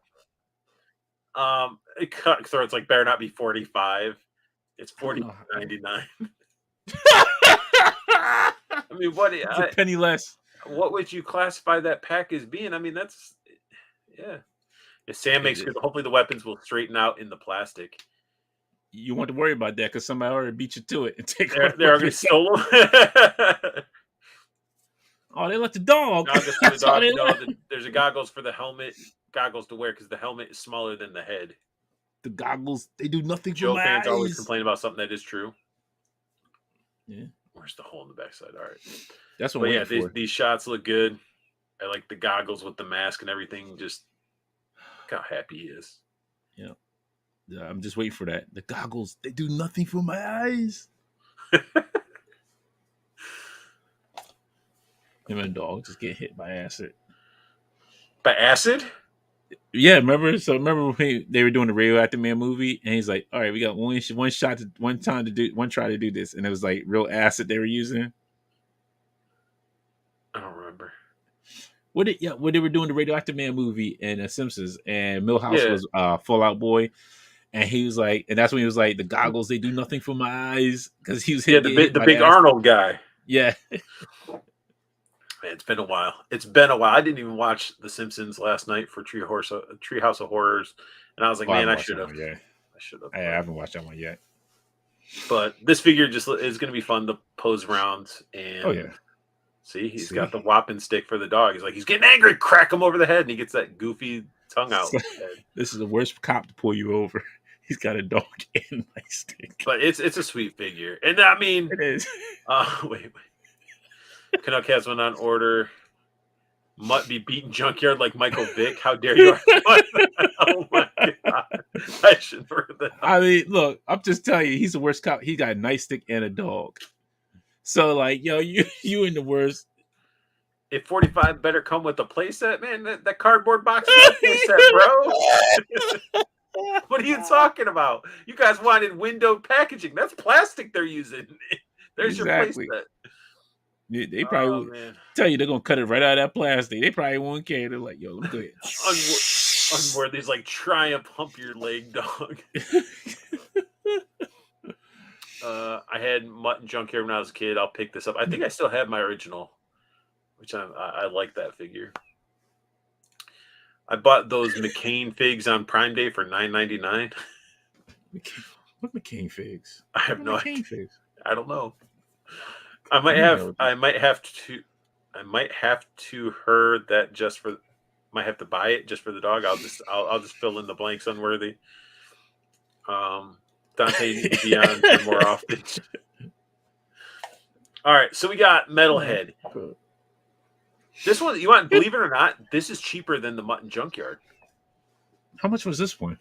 It's like better not be 45. It's 40.99. I mean, what? It's a penny less. What would you classify that pack as being? I mean, that's If Sam makes good, hopefully the weapons will straighten out in the plastic. You want to worry about that because somebody already beat you to it and take it. They're already stolen. Oh, they let the dog. There's a goggles for the helmet, goggles to wear because the helmet is smaller than the head. The goggles, they do nothing. Joe fans always complain about something that is true. Yeah. Where's the hole in the backside? All right. That's what. These shots look good. I like the goggles with the mask and everything. Just look how happy he is. Yeah. I'm just waiting for that. The goggles, they do nothing for my eyes. Him and dog just get hit by acid. By acid? Yeah, remember? So remember when they were doing the Radioactive Man movie, and he's like, "All right, we got one try to do this," and it was like real acid they were using. I don't remember. When they were doing the Radioactive Man movie and Simpsons, and Milhouse was Fallout Boy, and he was like, and that's when he was like, the goggles, they do nothing for my eyes, because he was the big Arnold guy. Yeah. Man, it's been a while. I didn't even watch The Simpsons last night for Treehouse of Horrors, and I was like, I should have. Yeah, I haven't watched that one yet. But this figure just is going to be fun to pose around. And see, he's got the whopping stick for the dog. He's like, he's getting angry. Crack him over the head, and he gets that goofy tongue out. This is the worst cop to pull you over. He's got a dog and a stick. But it's a sweet figure, and I mean, it is. Wait. Canuck has one on order. Mutt be beating junkyard like Michael Vick. How dare you? Oh my god! I should have heard that. I mean, look, I'm just telling you, he's the worst cop. He got a nice stick and a dog. So, like, yo, you in the worst. If 45 better come with a playset, man. That cardboard box is a playset, bro. What are you talking about? You guys wanted window packaging. That's plastic they're using. There's your playset. They probably Oh would man, tell you they're gonna cut it right out of that plastic. They probably won't care. They're like, yo, let me go ahead. unworthy's like Triumph hump your leg, dog. I had mutton junk here when I was a kid. I'll pick this up. I think I still have my original, which I like that figure. I bought those McCain figs on Prime Day for $9.99. What McCain figs? I have What no McCain idea. figs? I don't know. I don't know what I might have to. I might have to her that just for. Might have to buy it just for the dog. I'll just fill in the blanks. Unworthy. Dante needs to be on here more often. All right, so we got Metalhead. This one, you want, believe it or not, this is cheaper than the Mutton Junkyard. How much was this one?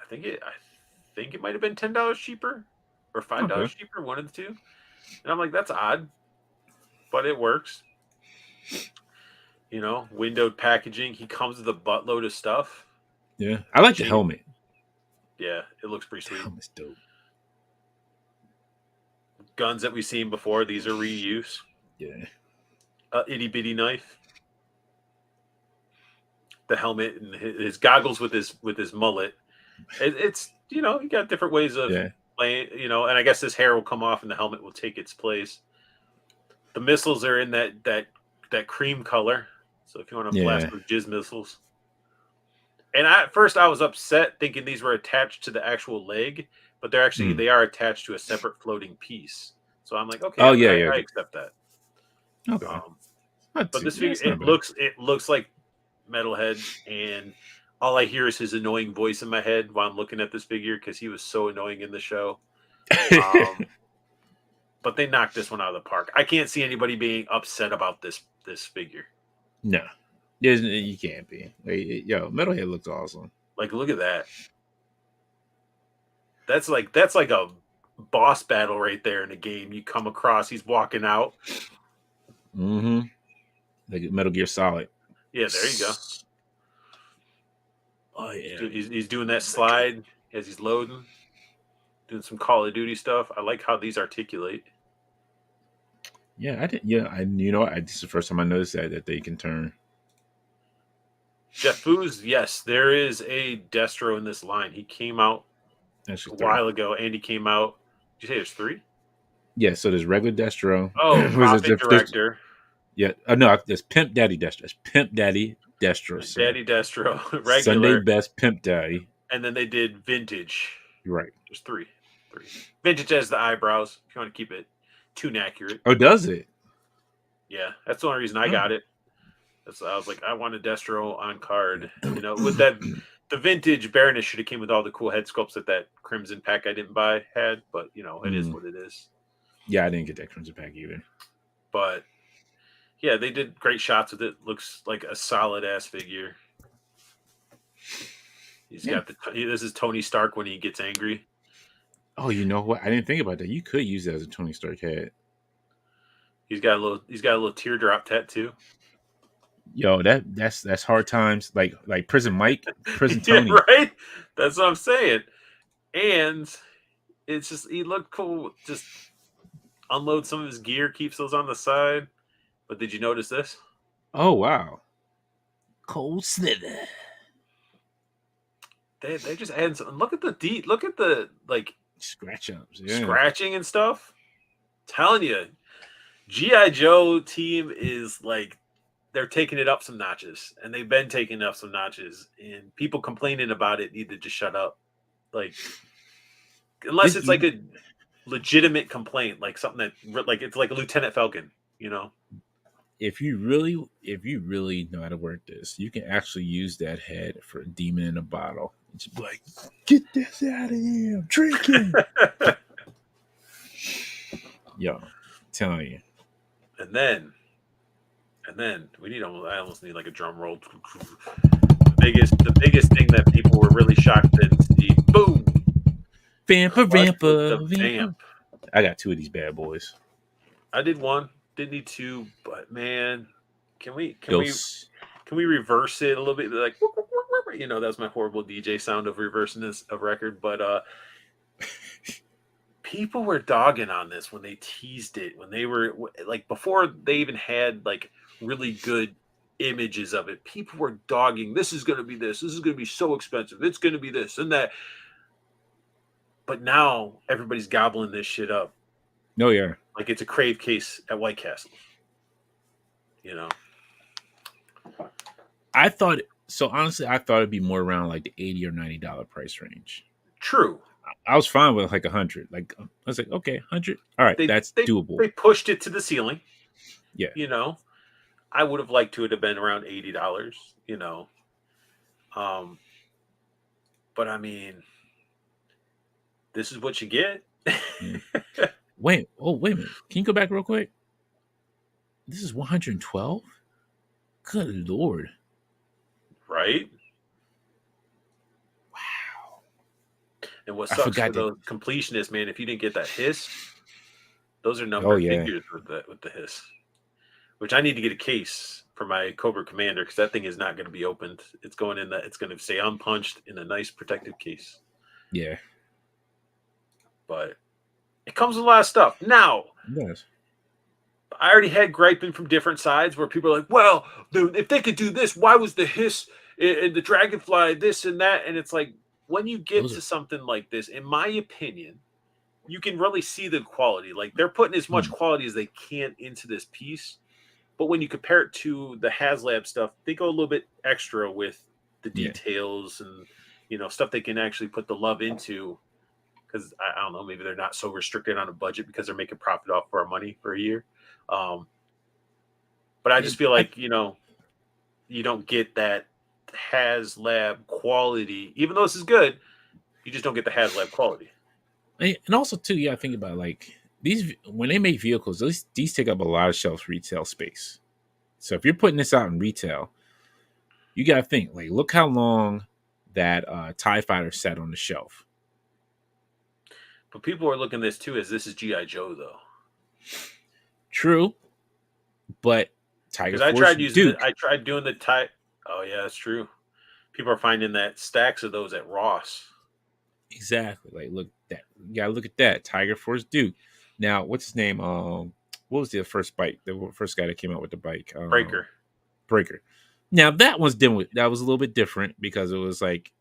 I think it might have been $10 cheaper or $5 cheaper, one of the two. And I'm like, that's odd, but it works. You know, windowed packaging. He comes with a buttload of stuff. Yeah, I like the helmet. Yeah, it looks pretty sweet. The helmet's dope. Guns that we've seen before. These are reuse. Yeah. Itty bitty knife. The helmet and his goggles with his mullet. It's you got different ways of playing. And I guess his hair will come off and the helmet will take its place. The missiles are in that cream color. So if you want to blast with jizz missiles. And at first I was upset thinking these were attached to the actual leg, but they're actually they are attached to a separate floating piece. So I'm like, okay, I accept that. Okay. But this figure, it looks like Metalhead, and all I hear is his annoying voice in my head while I'm looking at this figure because he was so annoying in the show. But they knocked this one out of the park. I can't see anybody being upset about this figure. No, you can't be. Metalhead looks awesome. Like, look at that. That's like a boss battle right there in a game. You come across, he's walking out. Mm-hmm. Like Metal Gear Solid. Yeah, there you go. Oh yeah, he's doing that slide as he's loading, doing some Call of Duty stuff. I like how these articulate. Yeah, I did. Yeah, this is the first time I noticed that they can turn. Jeff Foos, yes, there is a Destro in this line. He came out a while ago, and he came out. Did you say there's 3? Yeah, so there's regular Destro. Oh, Profit Director. Yeah, no, there's Pimp Daddy Destro. It's Pimp Daddy Destro. Sir. Daddy Destro, regular. Sunday Best Pimp Daddy. And then they did Vintage. Right. There's 3. Vintage has the eyebrows, if you want to keep it tune accurate. Oh, does it? Yeah, that's the only reason I got it. I was like, I want a Destro on card. With that, the Vintage Baroness should have came with all the cool head sculpts that Crimson pack I didn't buy had, but it is what it is. Yeah, I didn't get that Crimson pack either. But yeah, they did great shots with it. Looks like a solid ass figure. He's got this is Tony Stark when he gets angry. Oh, you know what? I didn't think about that. You could use it as a Tony Stark head. He's got a little teardrop tattoo. Yo, that's hard times. Like Prison Mike, Prison Tony. Yeah, right? That's what I'm saying. And it's just he looked cool. Just unload some of his gear, keeps those on the side. But did you notice this? Oh wow. Cold Slither. They just add some. Look at the scratch ups, scratching and stuff. I'm telling you, G.I. Joe team is like they're taking it up some notches, and they've been taking it up some notches. And people complaining about it need to just shut up. Like, unless it's like a legitimate complaint, like something that like it's like a Lieutenant Falcon, If you really know how to work this, you can actually use that head for a demon in a bottle. It's like, get this out of here, I'm drinking. Yo, I'm telling you. And then I almost need like a drum roll. The biggest thing that people were really shocked to see. Boom. Vamp. I got 2 of these bad boys. I did 1. Didn't need 2, but man, can we reverse it a little bit? Like, that's my horrible DJ sound of reversing this a record. But people were dogging on this when they teased it, when they were like before they even had like really good images of it. People were dogging, this is going to be this is going to be so expensive, it's going to be this and that. But now everybody's gobbling this shit up No, yeah. like it's a crave case at White Castle. You know, I thought so. Honestly, I thought it'd be more around like the $80 or $90 price range. true. I was fine with like 100. Like I was like, okay, 100. All right, They that's they doable. they pushed it to the ceiling. Yeah. You know, I would have liked to have been around $80. You know, um, but I mean, this is what you get. Yeah. Wait a minute. Can you go back real quick? This is 112. Good lord. Right? Wow. And what I sucks forgot for those completionists, man, if you didn't get that hiss, those are number figures with the hiss. Which I need to get a case for my Cobra Commander because that thing is not going to be opened. It's going in that. It's going to stay unpunched in a nice protected case. Yeah. But it comes with a lot of stuff. Now, Yes. I already had griping from different sides where people are like, well, if they could do this, why was the hiss and the dragonfly this and that? And it's like, when you get to something like this, in my opinion, you can really see the quality. Like they're putting as much quality as they can into this piece. But when you compare it to the HasLab stuff, they go a little bit extra with the details and, you know, stuff they can actually put the love into. Because I don't know, maybe they're not so restricted on a budget because they're making profit off for our money for a year. But I just feel like, you know, you don't get that HasLab quality. Even though this is good, you just don't get the HasLab quality. And also, too, yeah, think about like these when they make vehicles, these take up a lot of shelf retail space. So if you're putting this out in retail, you got to think like, look how long that TIE Fighter sat on the shelf. But people are looking at this too as this is G.I. Joe, though. True, but Tiger Force I tried using Duke. it. I tried doing the TIE. Oh yeah, that's true. People are finding that stacks of those at Ross. Exactly. Like, look that. You gotta look at that Tiger Force Duke. Now, what's his name? What was the first bike? The first guy that came out with the bike? Breaker. Now that one's different. That was a little bit different because it was like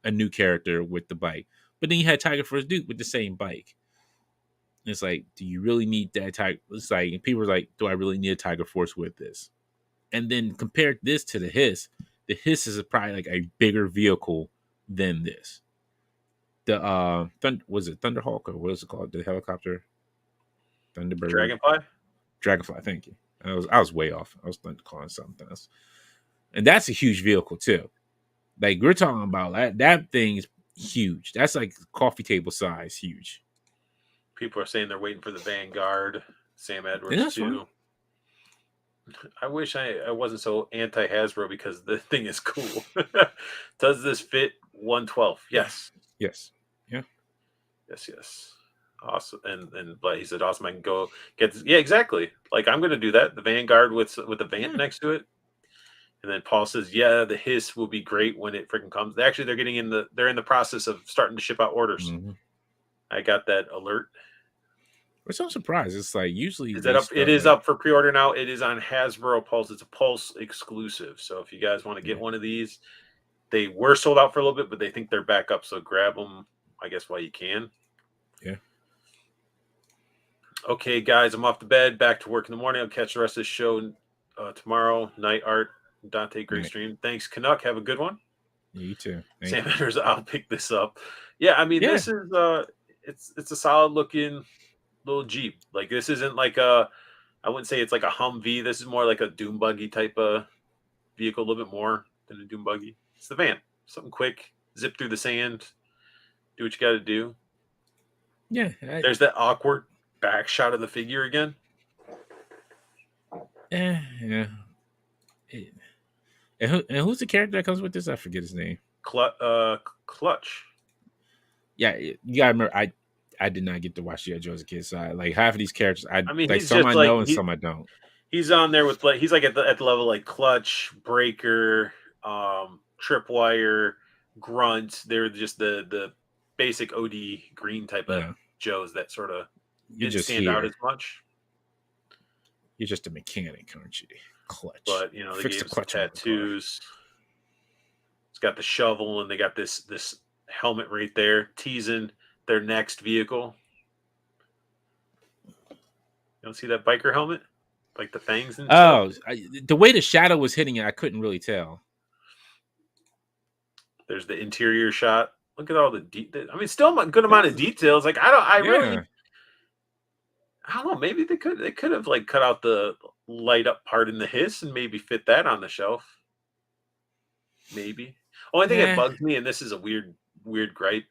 a new character with the bike. But then you had Tiger Force Duke with the same bike. It's like, do you really need that Tiger? It's like people are like, do I really need a Tiger Force with this? And then compare this to the Hiss. The Hiss is probably like a bigger vehicle than this. The was it Thunderhawk or what is it called? The helicopter, Thunderbird, Dragonfly. Thank you. I was way off. I was calling something else. And that's a huge vehicle too. Like we're talking about that thing is huge. That's like coffee table size, huge. People are saying they're waiting for the Vanguard, Sam Edwards too. I wish I wasn't so anti Hasbro because the thing is cool. Does this fit 112? Yes. Yes. Yeah. Yes. Awesome. And he said, awesome. I can go get this. Yeah, exactly. Like I'm going to do that. The Vanguard with the Vant next to it. And then Paul says, yeah, the Hiss will be great when it freaking comes. Actually, they're in the process of starting to ship out orders. Mm-hmm. I got that alert. Which I'm surprised. It's like usually it is up for pre-order now. It is on Hasbro Pulse. It's a Pulse exclusive. So if you guys want to get one of these, they were sold out for a little bit, but they think they're back up. So grab them, I guess, while you can. Yeah. Okay, guys, I'm off the bed. Back to work in the morning. I'll catch the rest of the show tomorrow. Night Art, Dante, great stream. Thanks, Canuck. Have a good one. Yeah, you too. Sam Anders, I'll pick this up. Yeah, I mean, this is it's a solid looking little Jeep. Like this isn't like I wouldn't say it's like a Humvee. This is more like a Doom Buggy type of vehicle, a little bit more than a Doom Buggy. It's the van. Something quick, zip through the sand, do what you got to do. Yeah. There's that awkward back shot of the figure again. Yeah. And who's the character that comes with this? I forget his name. Clutch. Yeah, you gotta remember. I did not get to watch G.I. Joe as a kid, so like half of these characters, I mean, like some I know and some I don't. He's on there with he's like at the level like Clutch, Breaker, Tripwire, Grunt. They're just the basic OD green type of Joes that sort of You're didn't just stand out here. as much. You're just a mechanic, aren't you? Clutch. But you know, they Fix gave the him some clutch on my car. tattoos. It's got the shovel, and they got this helmet right there, teasing their next vehicle. You don't see that biker helmet, like the fangs and stuff. Oh, the way the shadow was hitting it, I couldn't really tell. There's the interior shot. Look at all I mean, still a good amount of details. Like I don't, I Yeah, really, I don't know. Maybe they could have like cut out the light up part in the hiss and maybe fit that on the shelf. Maybe. Only thing that yeah. bugs me, and this is a weird gripe.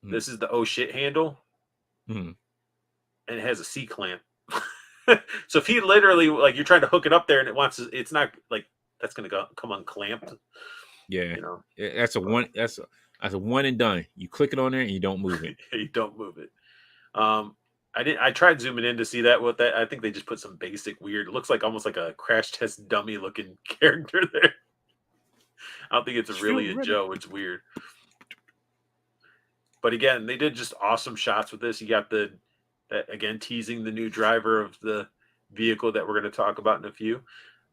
Mm. This is the oh shit handle, Mm. and it has a C clamp. So if he literally like you're trying to hook it up there and it wants to, it's not like that's gonna come unclamped. Yeah, You know, that's a but one. That's a one and done. You click it on there and you don't move it. you don't move it. I did. I tried zooming in to see that. What that? I think they just put some basic weird. It looks like almost like a crash test dummy looking character there. I don't think it's Still really a ready. Joe. It's weird. But again, they did just awesome shots with this. You got that again teasing the new driver of the vehicle that we're going to talk about in a few.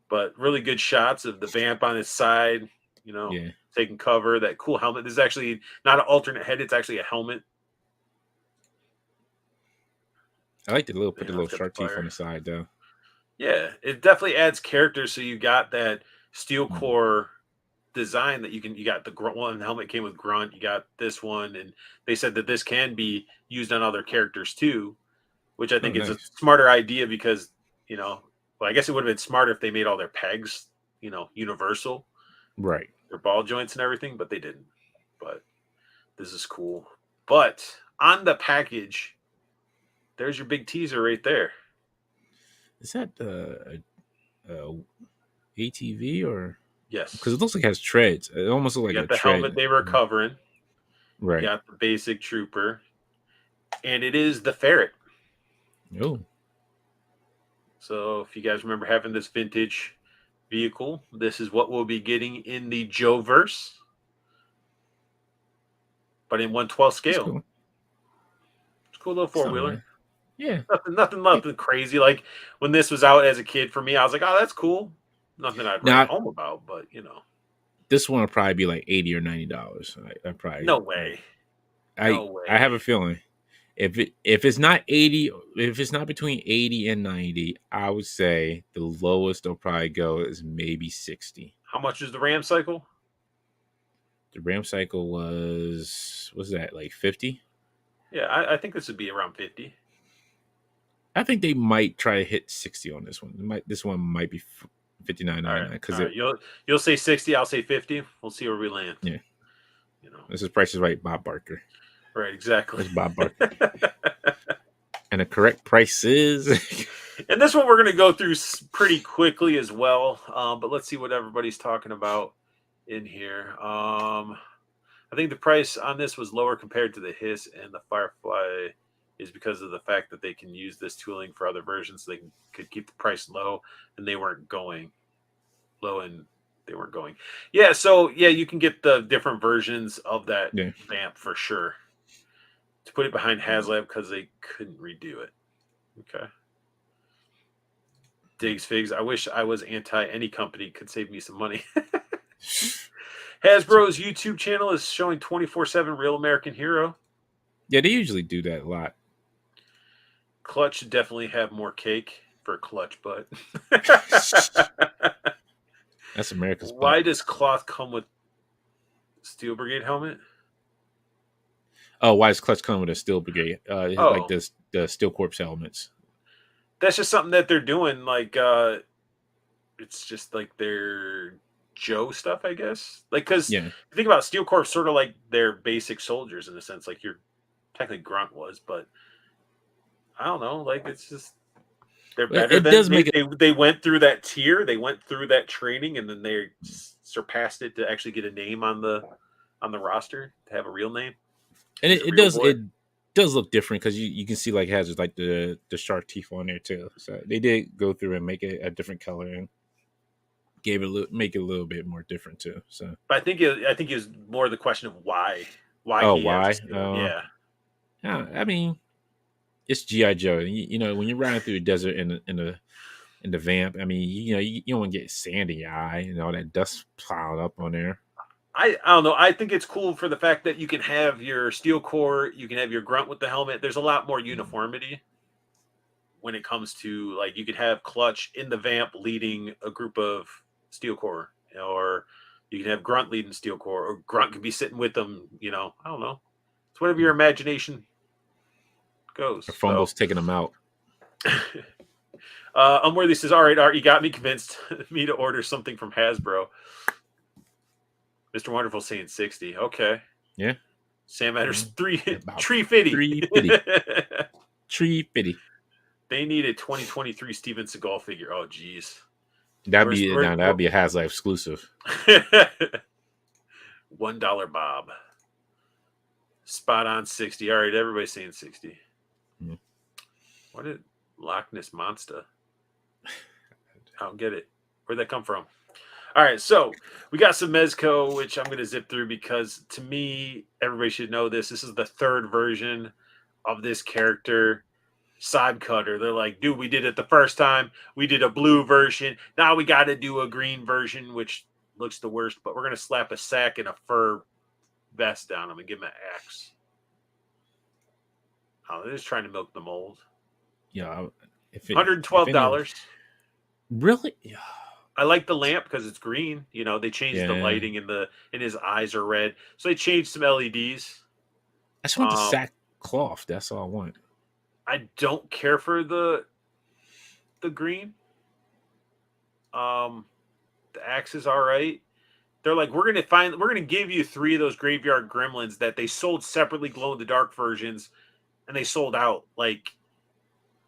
But really good shots of the vamp on his side. You know, Yeah, taking cover. That cool helmet. This is actually not an alternate head. It's actually a helmet. I like the little put You the know, little it's got the shark teeth on fire. the side though. Yeah, it definitely adds character. So you got that steel Mm. core design that you got the one helmet came with grunt. You got this one, and they said that this can be used on other characters too, which I Oh, think is a nice. smarter idea because you know, well, I guess it would have been smarter if they made all their pegs, you know, universal, Right. their ball joints and everything, but they didn't. But this is cool. But on the package, there's your big teaser right there. Is that ATV or because Yes. it looks like it has treads. It almost looks You like got a the helmet tread. they were covering. You Right. got the basic trooper. And it is the ferret. Oh, So if you guys remember having this vintage vehicle, this is what we'll be getting in the Joe verse, but in 1/12 that's scale. cool. It's a cool little It's four not wheeler. bad. Yeah. Yeah. Nothing crazy. Like when this was out as a kid for me, I was like, oh, that's cool. Nothing I'd write Now home about, but you know, this one will probably be like $80 or $90. I probably no like. way, I no I have way. a feeling if it's not 80, if it's not between 80 and 90, I would say the lowest they'll probably go is maybe 60. How much is the Ram cycle? The Ram cycle was that like 50? Yeah, I think this would be around 50. I think they might try to hit 60 on this one. This one might be All right, 59.99 because all right. it You'll say 60. I'll say 50. We'll see where we land. yeah. You know, This is Price is Right, Bob Barker. right? Exactly. It's Bob Barker. And the correct price is And this one we're going to go through pretty quickly as well. But let's see what everybody's talking about in here. I think the price on this was lower compared to the Hiss and the Firefly is because of the fact that they can use this tooling for other versions. So they could keep the price low, and they weren't going low, and they weren't going. Yeah, so yeah, you can get the different versions of that yeah. vamp for sure. To put it behind HasLab because they couldn't redo it. Okay. Digs Figs. I wish I was anti any company could save me some money. Hasbro's YouTube channel is showing 24/7 Real American Hero. Yeah, they usually do that a lot. Clutch should definitely have more cake for Clutch, but That's America's butt. why does cloth come with Steel Brigade helmet? Oh, why is Clutch coming with a Steel Brigade? Like Oh, this the Steel Corps helmets. that's just something that they're doing. Like, it's just like their Joe stuff, I guess. Like, because Yeah. think about it, Steel Corps, sort of like their basic soldiers in a sense. Like your technically Grunt was, but I don't know. Like it's just they're better It than does make it they went through that tier. They went through that training, and then they surpassed it to actually get a name on the roster to have a real name. and He's a it real does boy. look different because you can see like it has like the shark teeth on there too. So they did go through and make it a different color and gave it make it a little bit more different too. So But I think it was more the question of why oh he has a why? steel. Yeah, Yeah, I mean it's GI Joe. You know, when you're riding through the desert in the vamp, I mean, you know, you don't want to get sand in your eye and all that dust piled up on there. I don't know. I think it's cool for the fact that you can have your steel core, you can have your grunt with the helmet. There's a lot more uniformity when it comes to like you could have Clutch in the vamp leading a group of steel core, or you can have Grunt leading steel core, or Grunt could be sitting with them. You know, I don't know. It's whatever your imagination Or goes. So, Fumbles taking them out. Unworthy says, "All right, Art, you got me convinced me to order something from Hasbro." Mr. Wonderful saying 60. Okay. Yeah. Sam Matters Mhm. 3 About Tree Fitty. 350. 350. They need a 2023 Steven Seagal figure. Oh, geez. That'd be a HasLife exclusive. $1 Bob. Spot on 60. All right, everybody's saying 60. Mhm. What did Loch Ness Monster? I don't get it. Where'd that come from? All right, so we got some Mezco, which I'm going to zip through because to me, everybody should know this. This is the third version of this character, Side Cutter. They're like, dude, we did it the first time. We did a blue version. Now we got to do a green version, which looks the worst, but we're going to slap a sack and a fur vest down him and give him an axe. Oh, they're just trying to milk the mold. Yeah. $112. Really? Yeah. I like the lamp because it's green. You know, they changed the lighting and his eyes are red. So they changed some LEDs. I just want the sack cloth. That's all I want. I don't care for the green. The axe is all right. They're like, we're gonna give you 3 of those graveyard gremlins that they sold separately, glow in the dark versions, and they sold out. Like,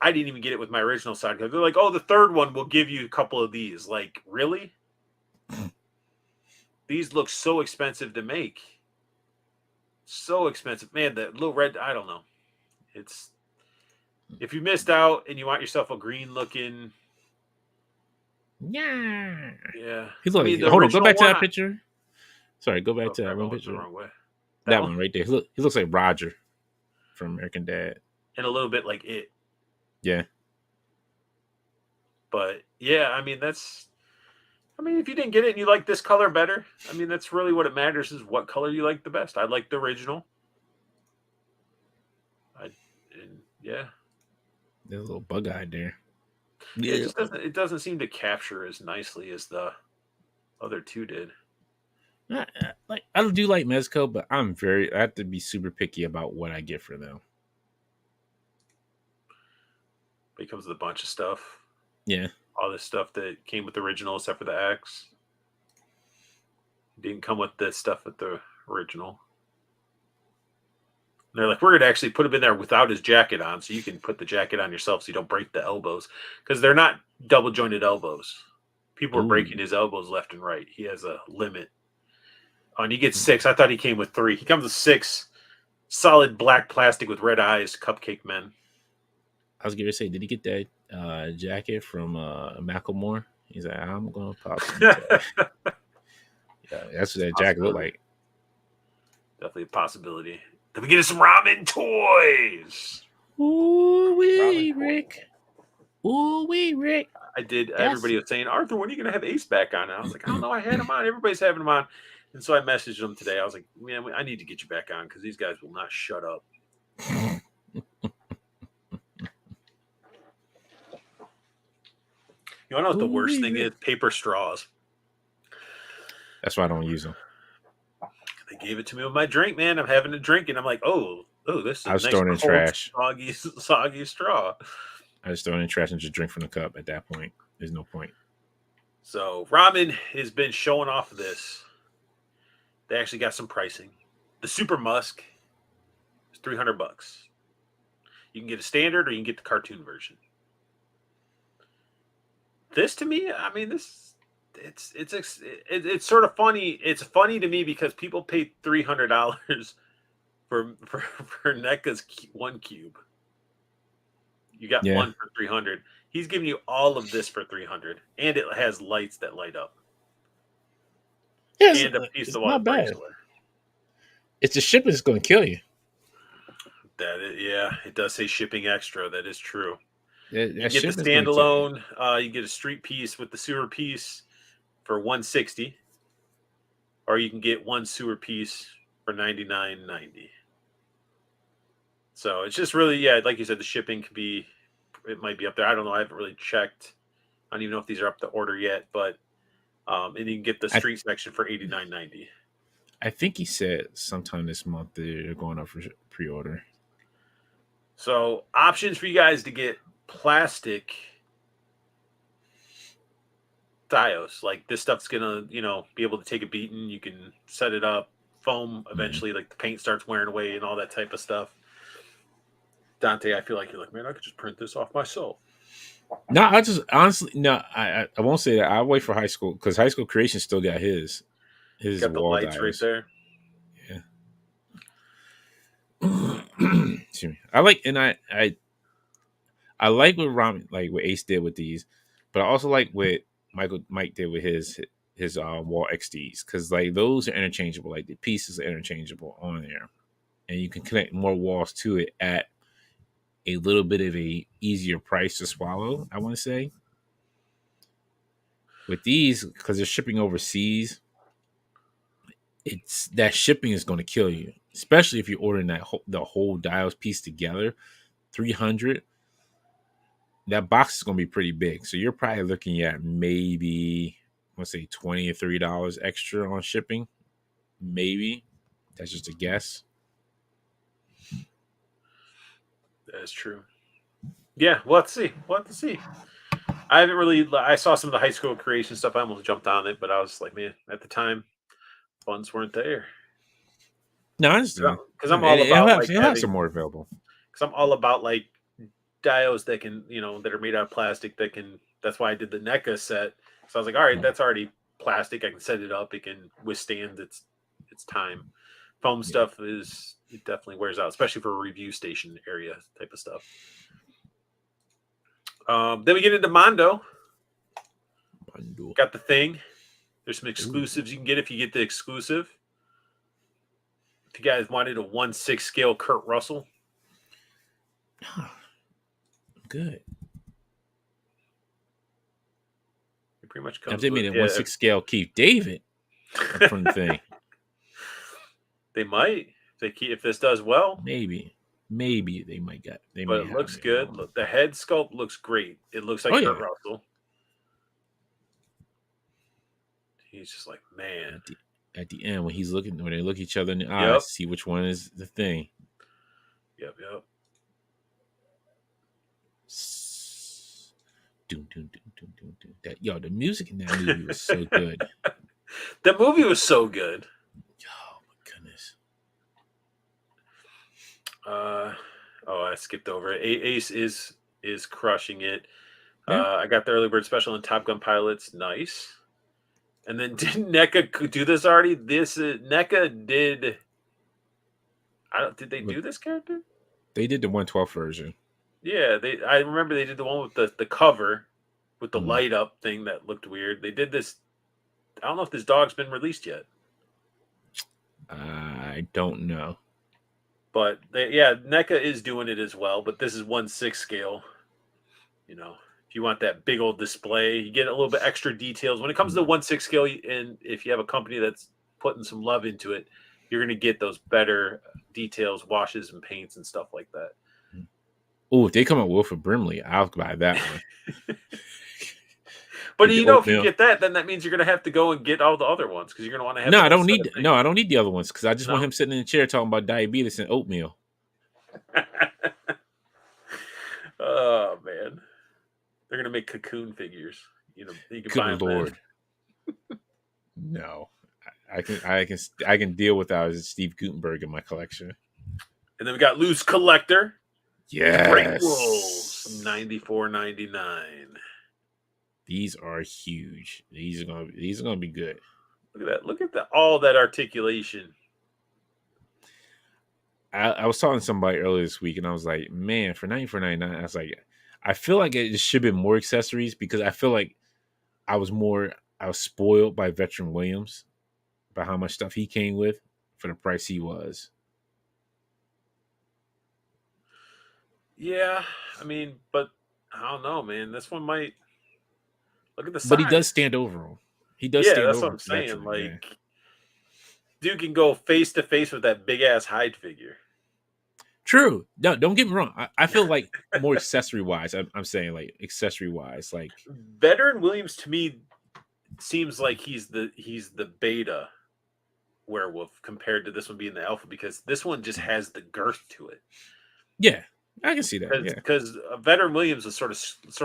I didn't even get it with my original side. They're like, oh, the third one will give you a couple of these. Like, really? These look so expensive to make. So expensive. Man, the little red, I don't know. It's if you missed out and you want yourself a green looking. Yeah. Yeah. He's like, hold on, go back to that picture. Sorry, go back to that one picture. The wrong way. That one right there. He looks like Roger from American Dad. And a little bit like it. Yeah. But yeah, I mean, if you didn't get it and you like this color better, I mean, that's really what it matters is what color you like the best. I like the original. Yeah. There's a little bug eye there. Yeah. It doesn't seem to capture as nicely as the other 2 did. I do like Mezco, but I have to be super picky about what I get for them. It comes with a bunch of stuff. Yeah. All this stuff that came with the original, except for the axe. Didn't come with this stuff with the original. And they're like, we're going to actually put him in there without his jacket on, so you can put the jacket on yourself so you don't break the elbows. Because they're not double jointed elbows. People are breaking his elbows left and right. He has a limit. Oh, and he gets 6. I thought he came with 3. He comes with 6 solid black plastic with red eyes, cupcake men. I was going to say, did he get that jacket from Macklemore? He's like, I'm going to pop some. Yeah, that's what that jacket looked like. Definitely a possibility. Then we get some ramen toys. Ooh wee, Rick. Ooh wee, Rick. I did. Yes. Everybody was saying, Arthur, when are you going to have Ace back on? And I was like, I don't know. I had him on. Everybody's having him on. And so I messaged him today. I was like, man, I need to get you back on because these guys will not shut up. You want to know what the worst thing is? Paper straws. That's why I don't use them. They gave it to me with my drink, man. I'm having a drink, and I'm like, oh, this is I was throwing in trash. Soggy straw. I just throw it in trash and just drink from the cup at that point. There's no point. So Ramen has been showing off of this. They actually got some pricing. The Super Musk is $300. You can get a standard or you can get the cartoon version. This to me, I mean, it's sort of funny. It's funny to me because people pay $300 for NECA's 1 cube. You got one for $300. He's giving you all of this for $300, and it has lights that light up. Yeah, and a piece of water. Not bad. It's the shipping that's going to kill you. It does say shipping extra. That is true. You That can get the shipping's gonna kill you. standalone. You can get a street piece with the sewer piece for 160, or you can get one sewer piece for 99.90. So it's just really, yeah, like you said, the shipping could be, it might be up there. I don't know. I haven't really checked. I don't even know if these are up to order yet, but and you can get the I street section for 89.90. I think he said sometime this month they're going up for pre-order. So options for you guys to get plastic diodes. Like this stuff's gonna, be able to take a beating. You can set it up, foam Mhm. eventually, like the paint starts wearing away and all that type of stuff. Dante, I feel like you're like, man, I could just print this off myself. No, I just honestly no, I won't say that. I'll wait for high school because high school creation still got his Got the wall lights right dials. there. Yeah. Excuse me. I like and I like what what Ace did with these, but I also like what Mike did with his wall XDs because like those are interchangeable. Like the pieces are interchangeable on there, and you can connect more walls to it at a little bit of a easier price to swallow. I want to say with these because they're shipping overseas, it's that shipping is going to kill you, especially if you're ordering the whole dials piece together. 300, that box is going to be pretty big. So you're probably looking at maybe, let's say, $20 or $30 extra on shipping. Maybe. That's just a guess. That's true. Yeah, let's see. We'll have to see. I haven't really. I saw some of the high school creation stuff. I almost jumped on it, but I was like, man, at the time, funds weren't there. No, I understand. Because I'm And all about like it'll have some having. more available. Because I'm all about like diodes that can, that are made out of plastic that can. That's why I did the NECA set. So I was like, all right, Mm, that's already plastic. I can set it up. It can withstand its time. Foam yeah. stuff it definitely wears out, especially for a review station area type of stuff. Then we get into Mondo. Bundle. Got the thing. There's some Ooh. exclusives you can get if you get the exclusive. If you guys wanted a 1/6 scale Kurt Russell, Good. it pretty much If comes they with made a 1/6 scale Keith David up from the thing, They might if this does well, maybe they might but it have looks me. good. Look, the head sculpt looks great. It looks Oh like Kurt yeah. Russell. He's just like, man. At the end when when they look each other in the Yep. eyes, see which one is the thing. Yep. Doom, doom, doom, doom, doom, doom. The music in that movie was so good. The movie was so good. Oh my goodness. I skipped over it. Ace is crushing it. Yeah. I got the early bird special in Top Gun Pilots. Nice. And then didn't NECA do this already? NECA did. Did they do this character? They did the 112 version. Yeah, I remember they did the one with the cover with the Mm. light up thing that looked weird. They did this. I don't know if this dog's been released yet. I don't know. But NECA is doing it as well. But this is 1/6 scale. If you want that big old display, you get a little bit extra details. When it comes to 1/6 scale, and if you have a company that's putting some love into it, you're going to get those better details, washes and paints and stuff like that. Oh, if they come up with Wilford Brimley, I'll buy that one. But if you get that, then that means you're going to have to go and get all the other ones because you're going to want to have. No, I don't need. No, I don't need the other ones because I just want No? him sitting in the chair talking about diabetes and oatmeal. Oh man, they're going to make Cocoon figures. You can buy them. Good Lord. No, I can deal without Steve Gutenberg in my collection. And then we got Loose Collector. Yes. Great Wolves, $94.99. These are huge. These are gonna be good. Look at that! Look at all that articulation. I was talking to somebody earlier this week, and I was like, man, for $94.99, I was like, I feel like it should have been more accessories because I feel like I was spoiled by Veteran Williams by how much stuff he came with for the price he was. Yeah, I mean, but I don't know, man. This one might look at the But he does size. stand over him. He does Yeah, stand that's over what him I'm for saying. veteran. Yeah. Like, dude can go face to face with that big ass Hyde figure. True. No, don't get me wrong. I feel like more accessory wise. I'm saying like accessory wise. Like Veteran Williams to me seems like he's the beta werewolf compared to this one being the alpha because this one just has the girth to it. yeah, I can see that. Yeah. Because Veteran Williams is sort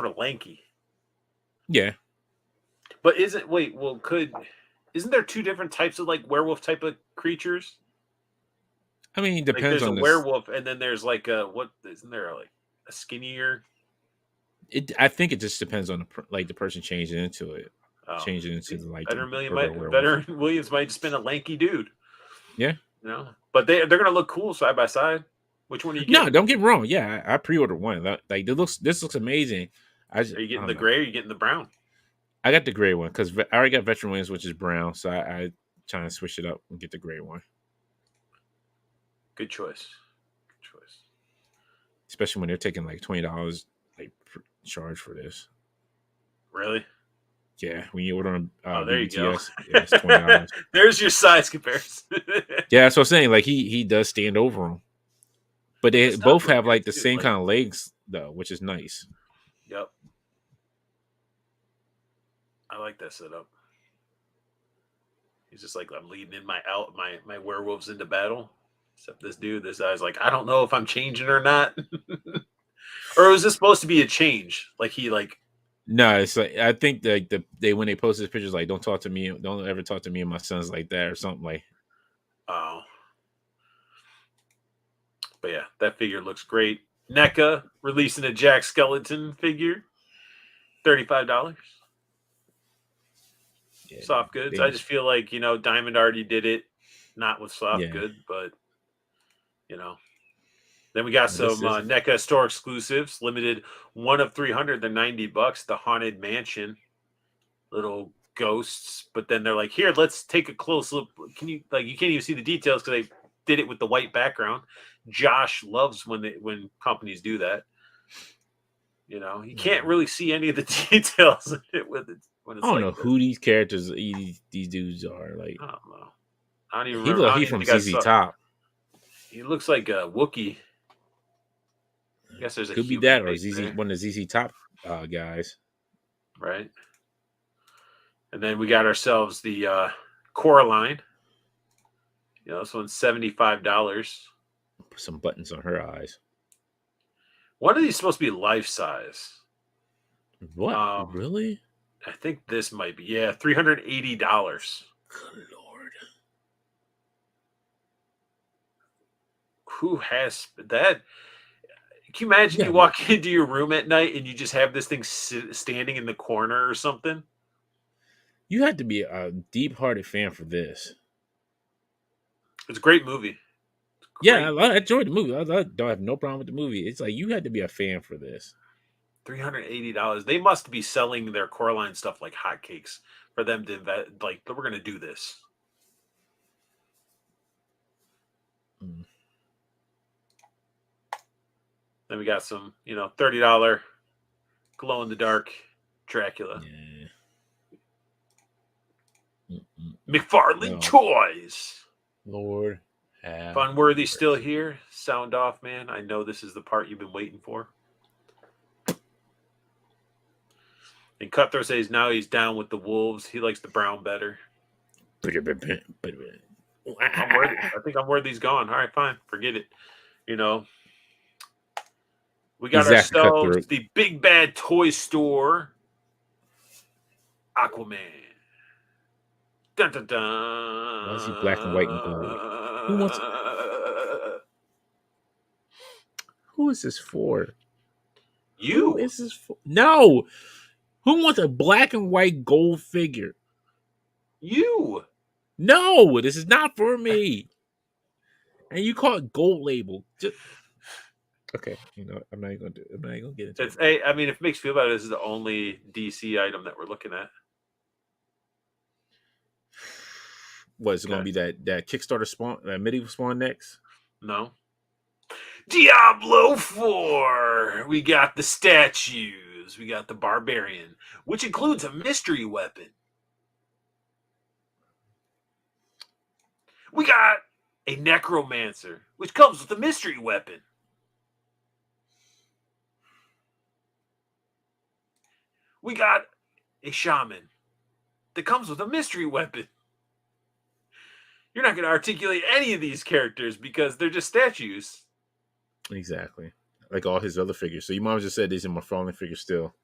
of lanky. Yeah. But isn't wait well could isn't there two different types of like werewolf type of creatures? I mean, it Like depends there's a on this. werewolf and then there's like a what isn't there like a skinnier? I think it just depends on the person changing into it, Oh, changing into see, the regular werewolf. Veteran Williams might just been a lanky dude, Yeah. But they're gonna look cool side by side. Which one are you No, getting? don't get me wrong. Yeah, I pre-ordered one. Like this looks amazing. Are you I getting don't the know. gray? Or are you getting the brown? I got the gray one because I already got veteran wings, which is brown. So I trying to switch it up and get the gray one, Good choice. Good choice. especially when they're taking like $20 like charge for this. Really? Yeah, when you order on Oh, there you go. BBTS, yeah, it's $20. There's your size comparison. Yeah, that's what I'm saying. Like he does stand over them, but The they stuff both look have good like the too. same Like, kind of legs though, which is nice. yep, I like that setup. He's just like I'm leading in my werewolves into battle. Except this guy's like I don't know if I'm changing or not. Or was this supposed to be a change? Like he like No, it's like I think like they when they post this pictures like don't ever talk to me and my sons like that or something like. oh, but yeah, that figure looks great. NECA releasing a Jack Skeleton figure, $35. Yeah, Soft goods. I they just feel like Diamond already did it, not with soft yeah. good, but you know. Then we got Well, some this NECA store exclusives, limited one of 300. They're $90. The Haunted Mansion, little ghosts. But then they're like, here, let's take a close look. Can you like you can't even see the details because they did it with the white background. Josh loves when companies do that. You can't really see any of the details in it with it when I it's don't know like this. who these characters these dudes are. Like I don't know. I don't even he remember. look I don't he even from think I ZZ saw. Top. He looks like a Wookiee. I guess there's a Could be human that or face ZZ there, one of the ZZ Top guys. right? And then we got ourselves the Coraline. This one's $75. Put some buttons on her eyes. One of these is supposed to be life size. What Um, really? I think this might be $380. Good lord. Who has that? Can you imagine Yeah, you walk into your room at night and you just have this thing standing in the corner or something? you had to be a deep-hearted fan for this. It's a great movie. Yeah, Great. I enjoyed the movie. I don't have no problem with the movie. It's like you had to be a fan for this. $380. They must be selling their Coraline stuff like hotcakes for them to invest. Like, we're going to do this. Mm. Then we got some, $30 glow in the dark Dracula. Yeah. McFarlane No. Toys. Lord have Funworthy mercy. still here. Sound off, man. I know this is the part you've been waiting for. And Cutthroat says now he's down with the Wolves. He likes the brown better. Unworthy. I think Unworthy's gone. All right, fine. Forget it. We got Exactly, ourselves Cutthroat. the Big Bad Toy Store Aquaman. Dun, dun, dun. Why is he black and white and gold? Who wants? Who is this for? You? Who is this for? No. Who wants a black and white gold figure? You. No, this is not for me. And you call it gold label. Just... Okay, I'm not even gonna get into it. I mean, if it makes you feel better, this is the only DC item that we're looking at. What is it gonna be that Kickstarter spawn, that medieval spawn next? No. Diablo 4. We got the statues. We got the barbarian, which includes a mystery weapon. We got a necromancer, which comes with a mystery weapon. We got a shaman that comes with a mystery weapon. You're not going to articulate any of these characters because they're just statues. Exactly. Like all his other figures. So your mom just said these are my fallen figures still.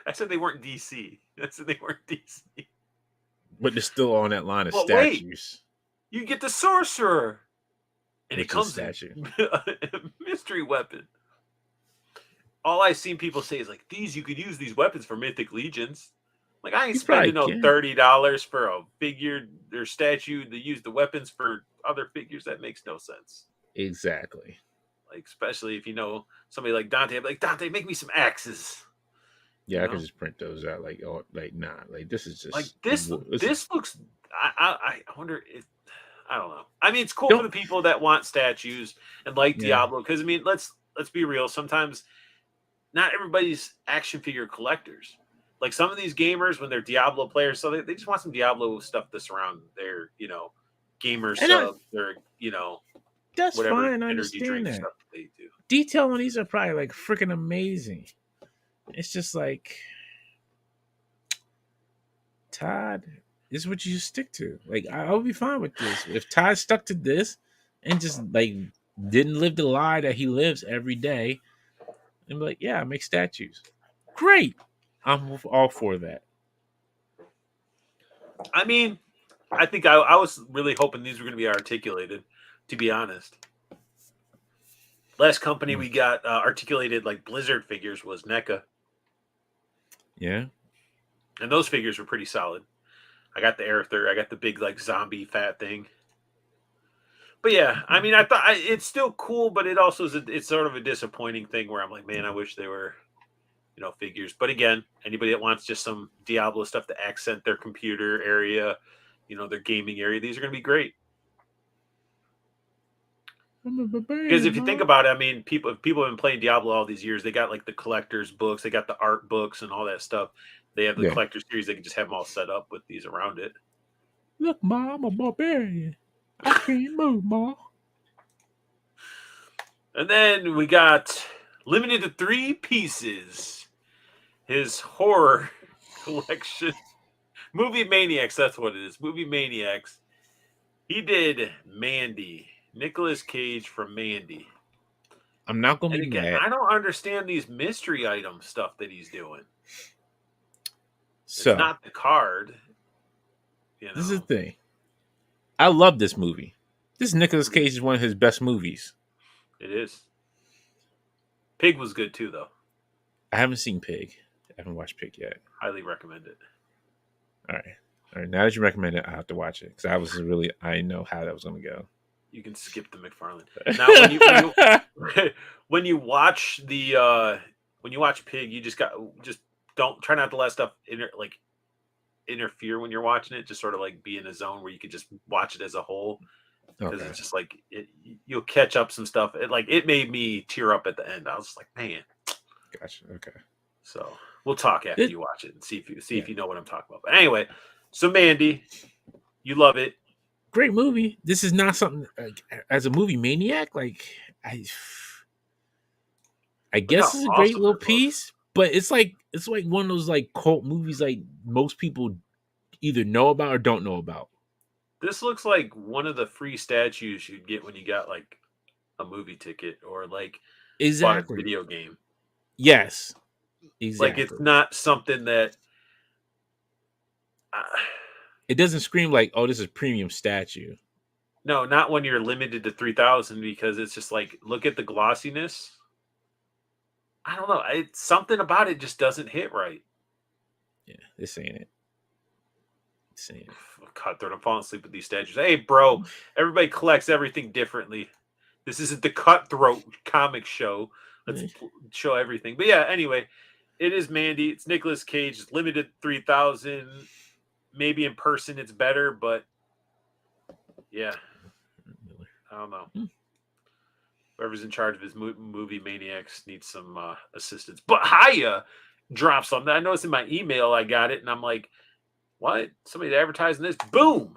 I said they weren't DC. I said they weren't DC. But they're still on that line of But wait, statues. you get the sorcerer. And Which it comes is statue. in a mystery weapon. All I've seen people say is like, these, you could use these weapons for Mythic Legions. Like, I ain't You probably spending no can. $30 for a figure or statue to use the weapons for other figures. That makes no sense. Exactly. Like, especially if you know somebody like Dante. I'm like, Dante, make me some axes. Yeah, You I know? could just print those out. Like, oh, like nah. Like this is just Like this looks. I wonder if I don't know. I mean, it's cool for the people that want statues and like Diablo because I mean, let's be real. Sometimes not everybody's action figure collectors. Like some of these gamers, when they're Diablo players, so they just want some Diablo stuff to surround their, gamer subs, their, that's whatever fine. I energy understand drink that. stuff that they do. Detail on these are probably like freaking amazing. It's just like, Todd, this is what you stick to. Like, I'll be fine with this. If Todd stuck to this and just like didn't live the lie that he lives every day, and be like, yeah, I make statues. Great. I'm all for that. I mean, I think I was really hoping these were going to be articulated, to be honest. Last company we got articulated like Blizzard figures was NECA. Yeah. And those figures were pretty solid. I got the Aerithur. I got the big like zombie fat thing. But yeah, I mean, I thought it's still cool, but it also is it's sort of a disappointing thing where I'm like, man, I wish they were, figures. But again, anybody that wants just some Diablo stuff to accent their computer area, their gaming area, these are going to be great. Because if you think about it, I mean, people have been playing Diablo all these years. They got like the collector's books, they got the art books, and all that stuff. They have the collector's series. They can just have them all set up with these around it. Look, Ma, I'm a barbarian. I can't move, Ma. And then we got limited to 3 pieces. His horror collection, Movie Maniacs. That's what it is. Movie Maniacs. He did Mandy, Nicolas Cage from Mandy. I'm not gonna be mad. I don't understand these mystery item stuff that he's doing. So it's not the card. This is the thing. I love this movie. This Nicolas Cage is one of his best movies. It is. Pig was good too, though. I haven't seen Pig. I haven't watched Pig yet. Highly recommend it. All right. Now that you recommend it, I have to watch it because I know how that was going to go. You can skip the McFarlane. Now, when you watch Pig, you just don't try not to let stuff interfere when you're watching it. Just sort of like be in a zone where you can just watch it as a whole. Because it's just like you'll catch up some stuff. It made me tear up at the end. I was just like, man. Gotcha. Okay. So we'll talk after you watch it and see if you know what I'm talking about. But anyway, so Mandy, you love it. Great movie. This is not something like, as a movie maniac. Like I guess it's a great little piece, but it's like one of those like cult movies like most people either know about or don't know about. This looks like one of the free statues you'd get when you got like a movie ticket or like bought a video game. Yes, exactly. Like it's not something that it doesn't scream like, oh, this is premium statue. No, not when you're limited to 3,000 because it's just like, look at the glossiness. I don't know. It's something about it just doesn't hit right. Yeah, this ain't it. Cutthroat. I'm falling asleep with these statues. Hey, bro, everybody collects everything differently. This isn't the Cutthroat comic show. Let's show everything. But yeah, anyway, it is Mandy. It's Nicolas Cage. It's limited 3,000. Maybe in person it's better, but yeah, I don't know. Whoever's in charge of his movie maniacs needs some assistance. But Haya dropped something. I noticed in my email I got it, and I'm like, what? Somebody's advertising this? Boom!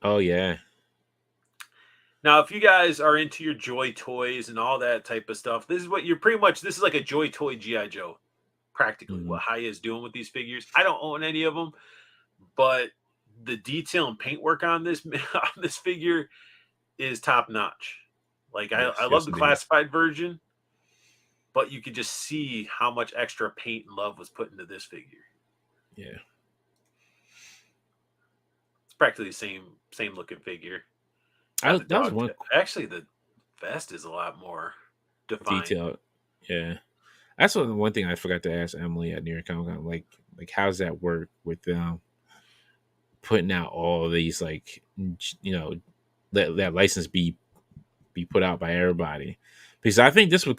Oh yeah. Now, if you guys are into your Joy toys and all that type of stuff, this is what you're pretty much. This is like a Joy toy GI Joe, practically Mhm. what Haya is doing with these figures. I don't own any of them, but the detail and paintwork on this on this figure is top notch. Like I Yes. love Yes, the indeed. classified version, but you could just see how much extra paint and love was put into this figure. Yeah. It's practically the same looking figure. I Got the that was dog. one Actually, the vest is a lot more defined. detail. Yeah. That's one thing I forgot to ask Emily at New York Comic Con. Like, how's that work with them putting out all these that license be put out by everybody? Because I think this would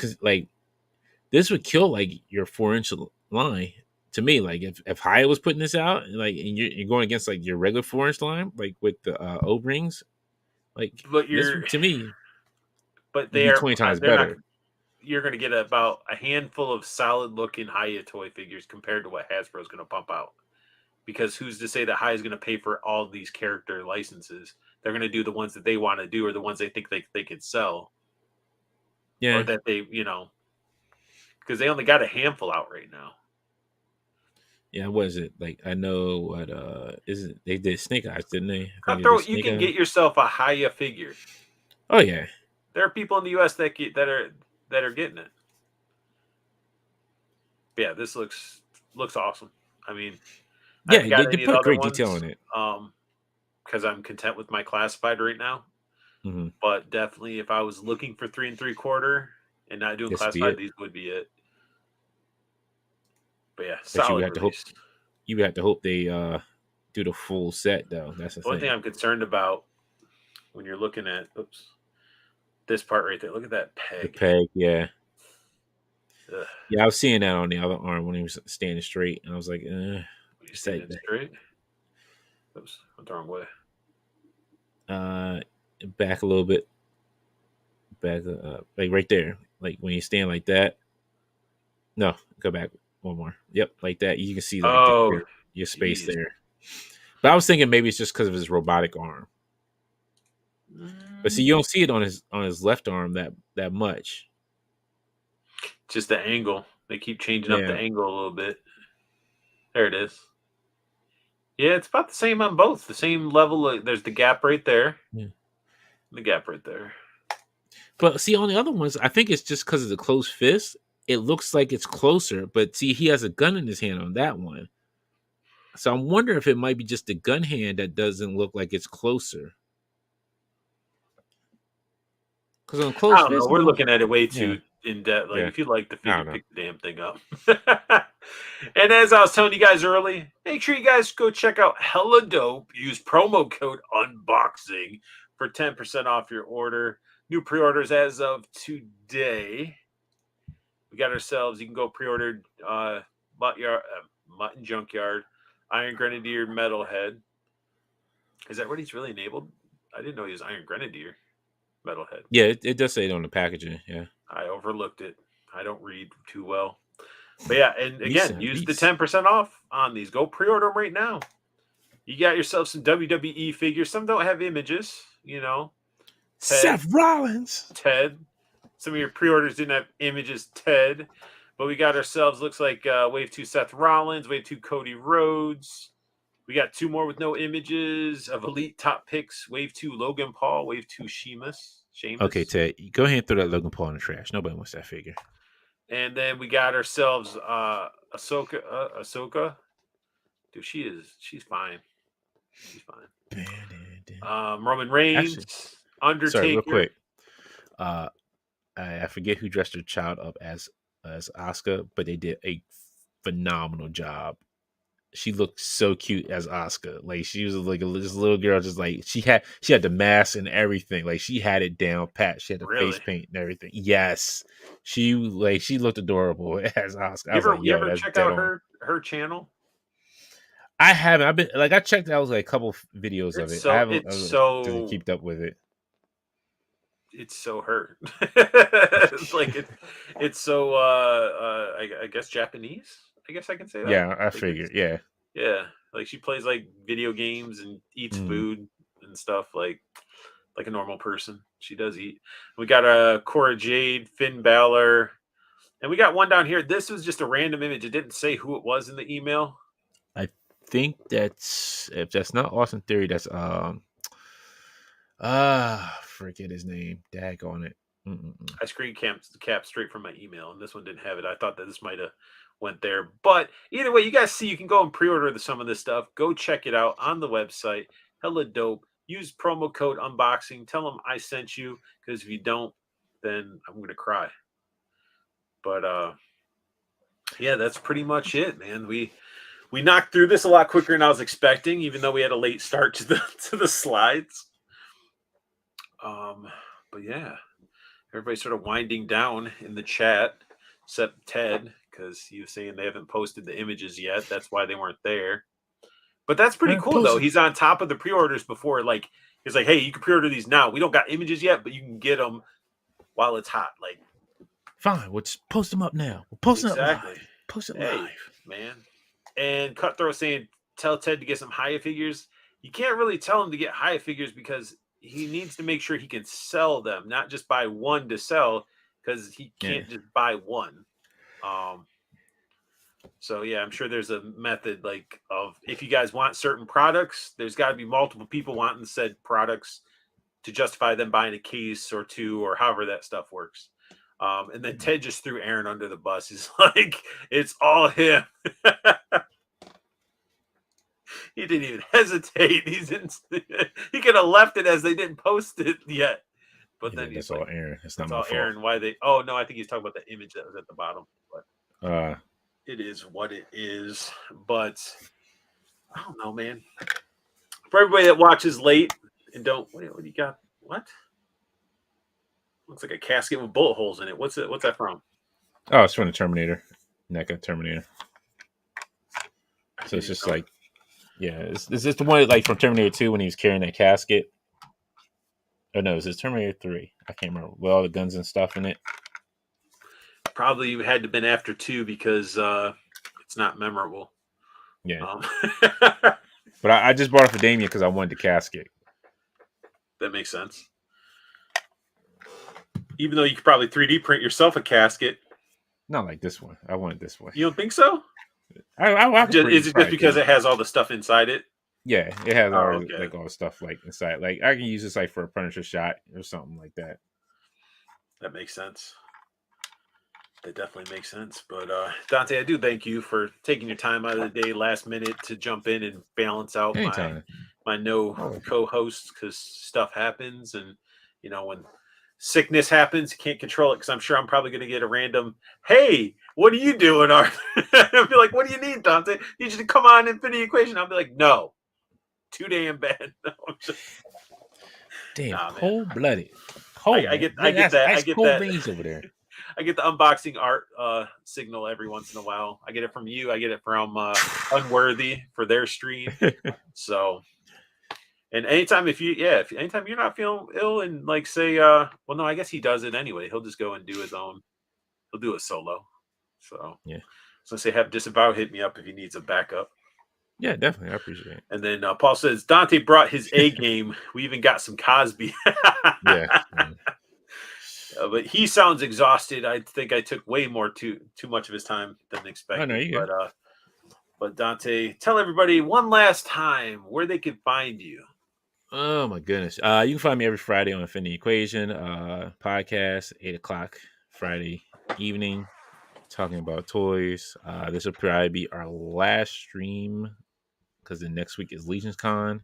kill like your 4-inch line to me. Like if Hyatt was putting this out, like and you're going against like your regular 4-inch line, like with the O rings, like But this you're, to me but would be 20 times they're not. better. You're going to get about a handful of solid looking Haya toy figures compared to what Hasbro is going to pump out. Because who's to say that Haya is going to pay for all these character licenses? They're going to do the ones that they want to do or the ones they think they could sell or Yeah, that because they only got a handful out right now. yeah. What is it like? I know what is it? They did Snake Eyes, didn't they? I think they did Cutthroat, you Snake can Eyes. get yourself a Haya figure. Oh yeah, There are people in the U.S. that are getting it. But yeah, this looks awesome. I mean, I yeah. haven't They, got they any of the put other great detail ones on it. because I'm content with my classified right now. Mm-hmm. But definitely, if I was looking for 3 3/4 and not doing This would be classified, it. these would be it. But yeah, But you would solid have to hope release. you would have to hope they do the full set though. That's the The only thing thing. I'm concerned about when you're looking at this part right there, look at that The peg. peg, yeah. Ugh, Yeah, I was seeing that on the other arm when he was standing straight, and I was like, you it's like standing straight. Oops, went the wrong way. uh, back a little bit, back like right there, like when you stand like that. No, go back one more. Yep, like that. You can see like Oh, your space jeez. there. But I was thinking maybe it's just because of his robotic arm. But see, you don't see it on his left arm that much. Just the angle. They keep changing up the Yeah, angle a little bit. There it is. Yeah, it's about the same on both. The same level. There's the gap right there. yeah. The gap right there. But see, on the other ones, I think it's just because of the closed fist. It looks like it's closer, but see, he has a gun in his hand on that one. So I'm wondering if it might be just the gun hand that doesn't look like it's closer. Because on I closed don't know. fist, We're man, looking at it way yeah, too in depth. Like, yeah, if you like the I figure, don't know. pick the damn thing up. And as I was telling you guys early, make sure you guys go check out Hella Dope. Use promo code Unboxing for 10% off your order. New pre-orders as of today. We got ourselves. You can go pre-order Mutton Junkyard, Iron Grenadier, Metalhead. Is that what he's really enabled? I didn't know he was Iron Grenadier, Metalhead. Yeah, it does say it on the packaging. Yeah, I overlooked it. I don't read too well. But yeah, and again, Reese, use the Reese. 10% off on these. Go pre-order them right now. You got yourself some WWE figures. Some don't have images, Seth Rollins. Ted. Some of your pre-orders didn't have images, Ted. But we got ourselves, looks like Wave 2 Seth Rollins, Wave 2 Cody Rhodes. We got 2 more with no images of Elite Top Picks. Wave 2 Logan Paul, Wave 2 Sheamus. Okay, Ted, go ahead and throw that Logan Paul in the trash. Nobody wants that figure. And then we got ourselves Ahsoka. Dude, she's fine. She's fine. Roman Reigns, Actually, sorry, real Undertaker. quick. I forget who dressed her child up as Asuka, but they did a phenomenal job. She looked so cute as Asuka. Like she was like this little girl, just like she had the mask and everything. Like she had it down pat. She had the face Really? paint and everything. Yes, she looked adorable as Asuka. I You was ever like, you yo, ever that's check dead out on. her channel? I haven't. I've been like I checked out like a couple videos of It's it. I so haven't it's doesn't so keep up with it. it's so her. It's so I guess Japanese. I guess I can say that. Yeah, I Like it's figured. Yeah. yeah, like she plays like video games and eats Mm. food and stuff like a normal person. She does eat. We got Cora Jade, Finn Balor, and we got one down here. This was just a random image. It didn't say who it was in the email. I think that's if that's not Austin Theory, that's forget his name. Dag on it. Mm-mm-mm. I screen capped straight from my email, and this one didn't have it. I thought that this might have went there, but either way, you guys see, you can go and pre-order some of this stuff. Go check it out on the website. Hella dope. Use promo code unboxing. Tell them I sent you, because if you don't, then I'm gonna cry. But yeah, that's pretty much it, man. We knocked through this a lot quicker than I was expecting, even though we had a late start to the slides. But yeah, everybody's sort of winding down in the chat, except Ted, because he was saying they haven't posted the images yet. That's why they weren't there. But that's pretty cool, though. He's on top of the pre-orders before. Like, he's like, hey, you can pre-order these now. We don't got images yet, but you can get them while it's hot. Like, fine, we'll just post them up now. We'll post them exactly. up live. Post it Hey, live. man. And Cutthroat saying, tell Ted to get some Hiya figures. You can't really tell him to get Hiya figures because he needs to make sure he can sell them, not just buy one to sell, because he can't just buy one. So yeah, I'm sure there's a method like of, if you guys want certain products, there's got to be multiple people wanting said products to justify them buying a case or two, or however that stuff works. And then Ted just threw Aaron under the bus. He's like, it's all him. He didn't even hesitate. He could have left it as they didn't post it yet. But then that's he's all like, Aaron. It's not it's my all fault. Aaron. Why they? Oh no, I think he's talking about the image that was at the bottom. But it is what it is. But I don't know, man. For everybody that watches late and don't, what do you got? What? Looks like a casket with bullet holes in it. What's it? What's that from? Oh, it's from the Terminator. NECA Terminator. So it's just like, yeah, it's just the one like from Terminator 2 when he was carrying that casket. Oh no, is it Terminator 3? I can't remember. With all the guns and stuff in it. Probably you had to have been after 2 because it's not memorable. Yeah. But I just bought it for Damien because I wanted the casket. That makes sense. Even though you could probably 3D print yourself a casket. Not like this one. I wanted this one. You don't think so? Is it just because it has all the stuff inside it? Yeah, it has all the stuff like inside. Like I can use this like for a furniture shot or something like that. That makes sense. That definitely makes sense. But Dante, I do thank you for taking your time out of the day, last minute, to jump in and balance out my co-hosts, because stuff happens, and you know, when sickness happens, you can't control it. Because I'm sure I'm probably going to get a random, "Hey, what are you doing, Arthur?" I'll be like, "What do you need, Dante? Need you to come on and fit the equation?" I'll be like, "No, too damn bad." No, damn, cold-blooded. I get that. I get that. Veins over there. I get the unboxing art signal every once in a while. I get it from you. I get it from Unworthy for their stream. So, and anytime anytime you're not feeling ill and like say, well, no, I guess he does it anyway. He'll just go and do his own. He'll do it solo. So yeah. So say have Disavow hit me up if he needs a backup. Yeah, definitely. I appreciate it. And then Paul says Dante brought his A game. We even got some Cosby. Yeah. But he sounds exhausted. I think I took way too much of his time than expected. I know but Dante, tell everybody one last time where they can find you. Oh my goodness. You can find me every Friday on Infinity Equation podcast, 8:00 Friday evening, talking about toys. This will probably be our last stream because the next week is Legion's Con.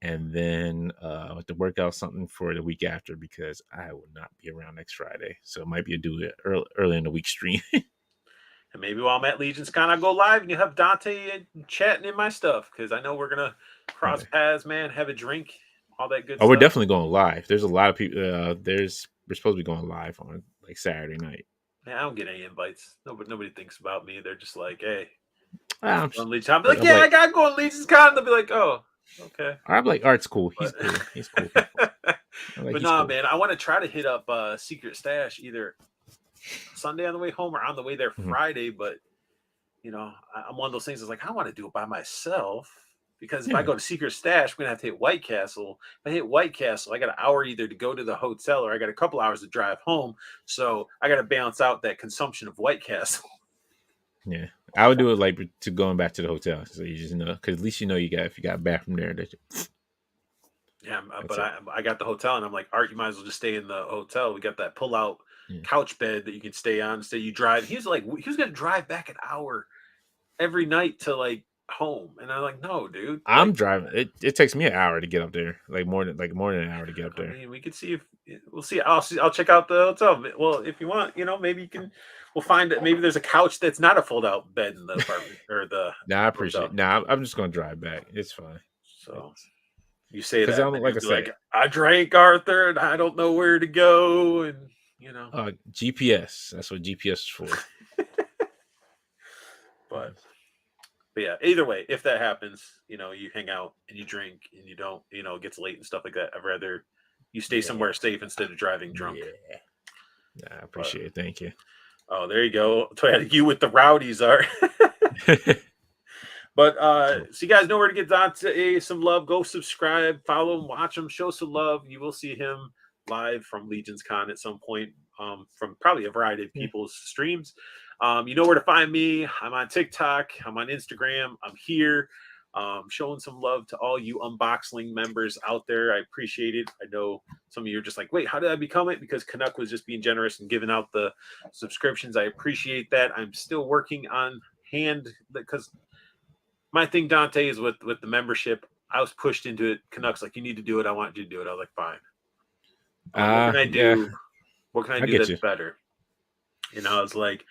And then I have to work out something for the week after because I will not be around next Friday. So it might be early in the week stream. And maybe while I'm at Legion's Con, I'll go live and you have Dante chatting in my stuff because I know we're going to cross paths, man, have a drink, all that good stuff. We're definitely going live. There's a lot of people. We're supposed to be going live on like Saturday night. Man, I don't get any invites. Nobody thinks about me. They're just like, hey. I'm like, I got to go on Legion's Con. They'll be like, oh. Okay. I'm like, Art's cool. He's cool. He's cool. I'm like, But he's nah, cool. man, I want to try to hit up Secret Stash either Sunday on the way home or on the way there Mhm. Friday. But I'm one of those things that's like I want to do it by myself because if I Yeah. go to Secret Stash, we're gonna have to hit White Castle. If I hit White Castle, I got an hour either to go to the hotel or I got a couple hours to drive home. So I got to balance out that consumption of White Castle. Yeah. I would do it like to going back to the hotel. So you just know, because at least you know if you got a bathroom there, Yeah, that's but it. I got the hotel and I'm like, Art, you might as well just stay in the hotel. We got that pull out Yeah. couch bed that you can stay on. Instead, you drive. He was gonna drive back an hour every night to like home, and I'm like, no, dude. I'm Like, driving. It takes me an hour to get up there, like more than an hour to get up I there. mean, we could see if we'll see. I'll check out the hotel. Well, if you want, maybe you can. We'll find that maybe there's a couch that's not a fold out bed in the apartment or the Nah, I appreciate it. hotel. Nah, I'm just gonna drive back. It's fine. So you say Because that, I'm and then like you'll I be said, like, I drank Arthur, and I don't know where to go, and you know. GPS. That's what GPS is for. But yeah, either way, if that happens, you hang out and you drink and you don't, it gets late and stuff like that. I'd rather you stay Yeah, somewhere safe instead of driving drunk. yeah. Nah, I But appreciate it. Thank you. oh, there you go. You with the rowdies are. But so you guys know where to get Dante some love. Go subscribe, follow him, watch him, show some love. You will see him live from Legion's Con at some point, from probably a variety of Yeah. people's streams. You know where to find me. I'm on TikTok. I'm on Instagram. I'm here. Showing some love to all you Unboxling members out there. I appreciate it. I know some of you are just like, wait, how did I become it? Because Canuck was just being generous and giving out the subscriptions. I appreciate that. I'm still working on hand because my thing, Dante, is with the membership. I was pushed into it. Canucks like, you need to do it. I want you to do it. I was like, fine. I'm like, what can I Yeah, do? What can I I do get that's you. better? It's like,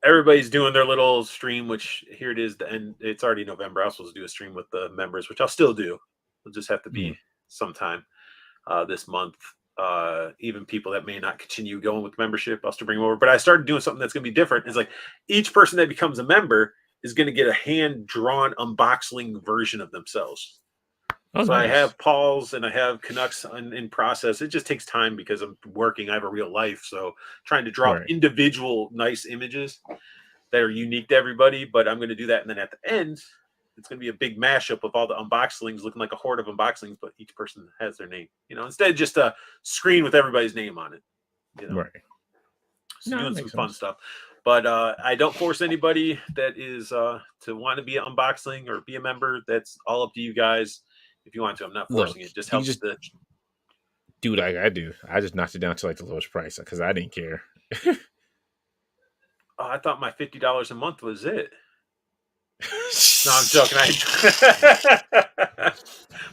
everybody's doing their little stream, which here it is, and it's already November. I was supposed to do a stream with the members, which I'll still do. It'll just have to Yeah. be sometime this month. Even people that may not continue going with membership, I'll still bring them over. But I started doing something that's going to be different. It's like each person that becomes a member is going to get a hand-drawn unboxing version of themselves. Oh, So I nice. have Paul's and I have Canucks in process. It just takes time because I'm working. I have a real life. So trying to drop Right. individual nice images that are unique to everybody. But I'm going to do that. And then at the end, it's going to be a big mashup of all the unboxlings looking like a horde of unboxlings, but each person has their name, instead of just a screen with everybody's name on it, Right. So No, that doing some makes fun sense. stuff. But I don't force anybody that is to want to be an unboxing or be a member. That's all up to you guys. If you want to, I'm not Look, forcing it. Just you can helps just the. do like I do. I just knocked it down to like the lowest price because I didn't care. Oh, I thought my $50 a month was it. No, I'm joking.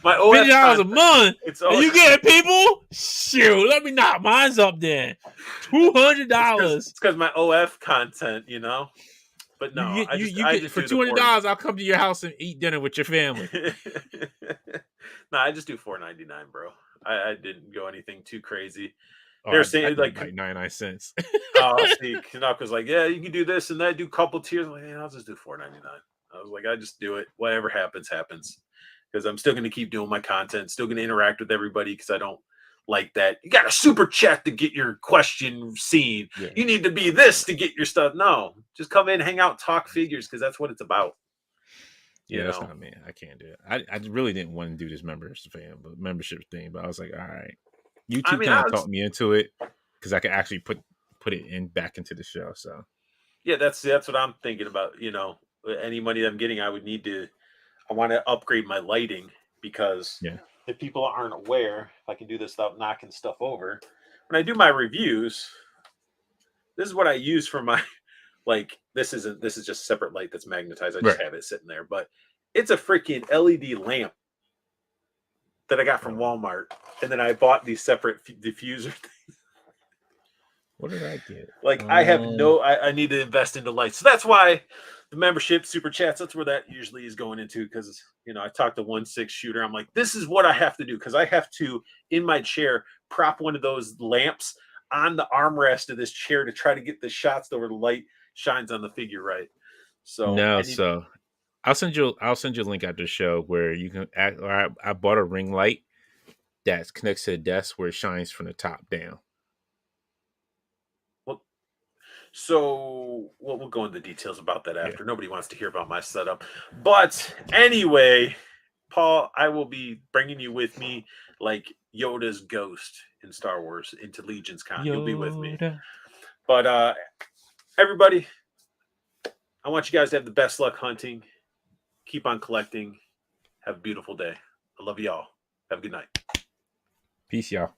My OF $50 a content. month. It's Are you getting people? Shoot, let me knock mine's up then. $200. It's because my OF content, But no, You I get just for do the $200. I'll come to your house and eat dinner with your family. No, I just do $4.99, bro. I didn't go anything too crazy. Oh, They're I saying did like, 99 cents. oh, see, Canuck was like, yeah, you can do this and that, do couple tiers. I'm like, yeah, I'll just do $4.99. I was like, I just do it. Whatever happens, happens. Because I'm still going to keep doing my content, still going to interact with everybody because I don't like that. You got a super chat to get your question seen. Yeah. You need to be this to get your stuff. No, just come in, hang out, talk figures because that's what it's about. Yeah, that's not me. I can't do it. I really didn't want to do this membership thing, but I was like, all right. YouTube kind of talked me into it because I could actually put it in back into the show. So yeah, that's what I'm thinking about. Any money that I'm getting, I want to upgrade my lighting because if people aren't aware, if I can do this without knocking stuff over, when I do my reviews, this is what I use for my this is just a separate light that's magnetized. I just have it sitting there, but it's a freaking LED lamp that I got from Walmart, and then I bought these separate diffuser things. What did I get? I have I need to invest into lights, so that's why the membership, super chats, that's where that usually is going into. Because I talked to 1.6 shooter, I'm like, this is what I have to do because I have to in my chair prop one of those lamps on the armrest of this chair to try to get the shots where the light shines on the figure right. So I'll send you a link after the show where you can I bought a ring light that connects to the desk where it shines from the top down. Well, so we'll go into details about that Yeah. after. Nobody wants to hear about my setup. But anyway, Paul, I will be bringing you with me like Yoda's ghost in Star Wars into Legion's Con. You'll be with me. Yoda. But everybody, I want you guys to have the best luck hunting. Keep on collecting. Have a beautiful day. I love y'all. Have a good night. Peace, y'all.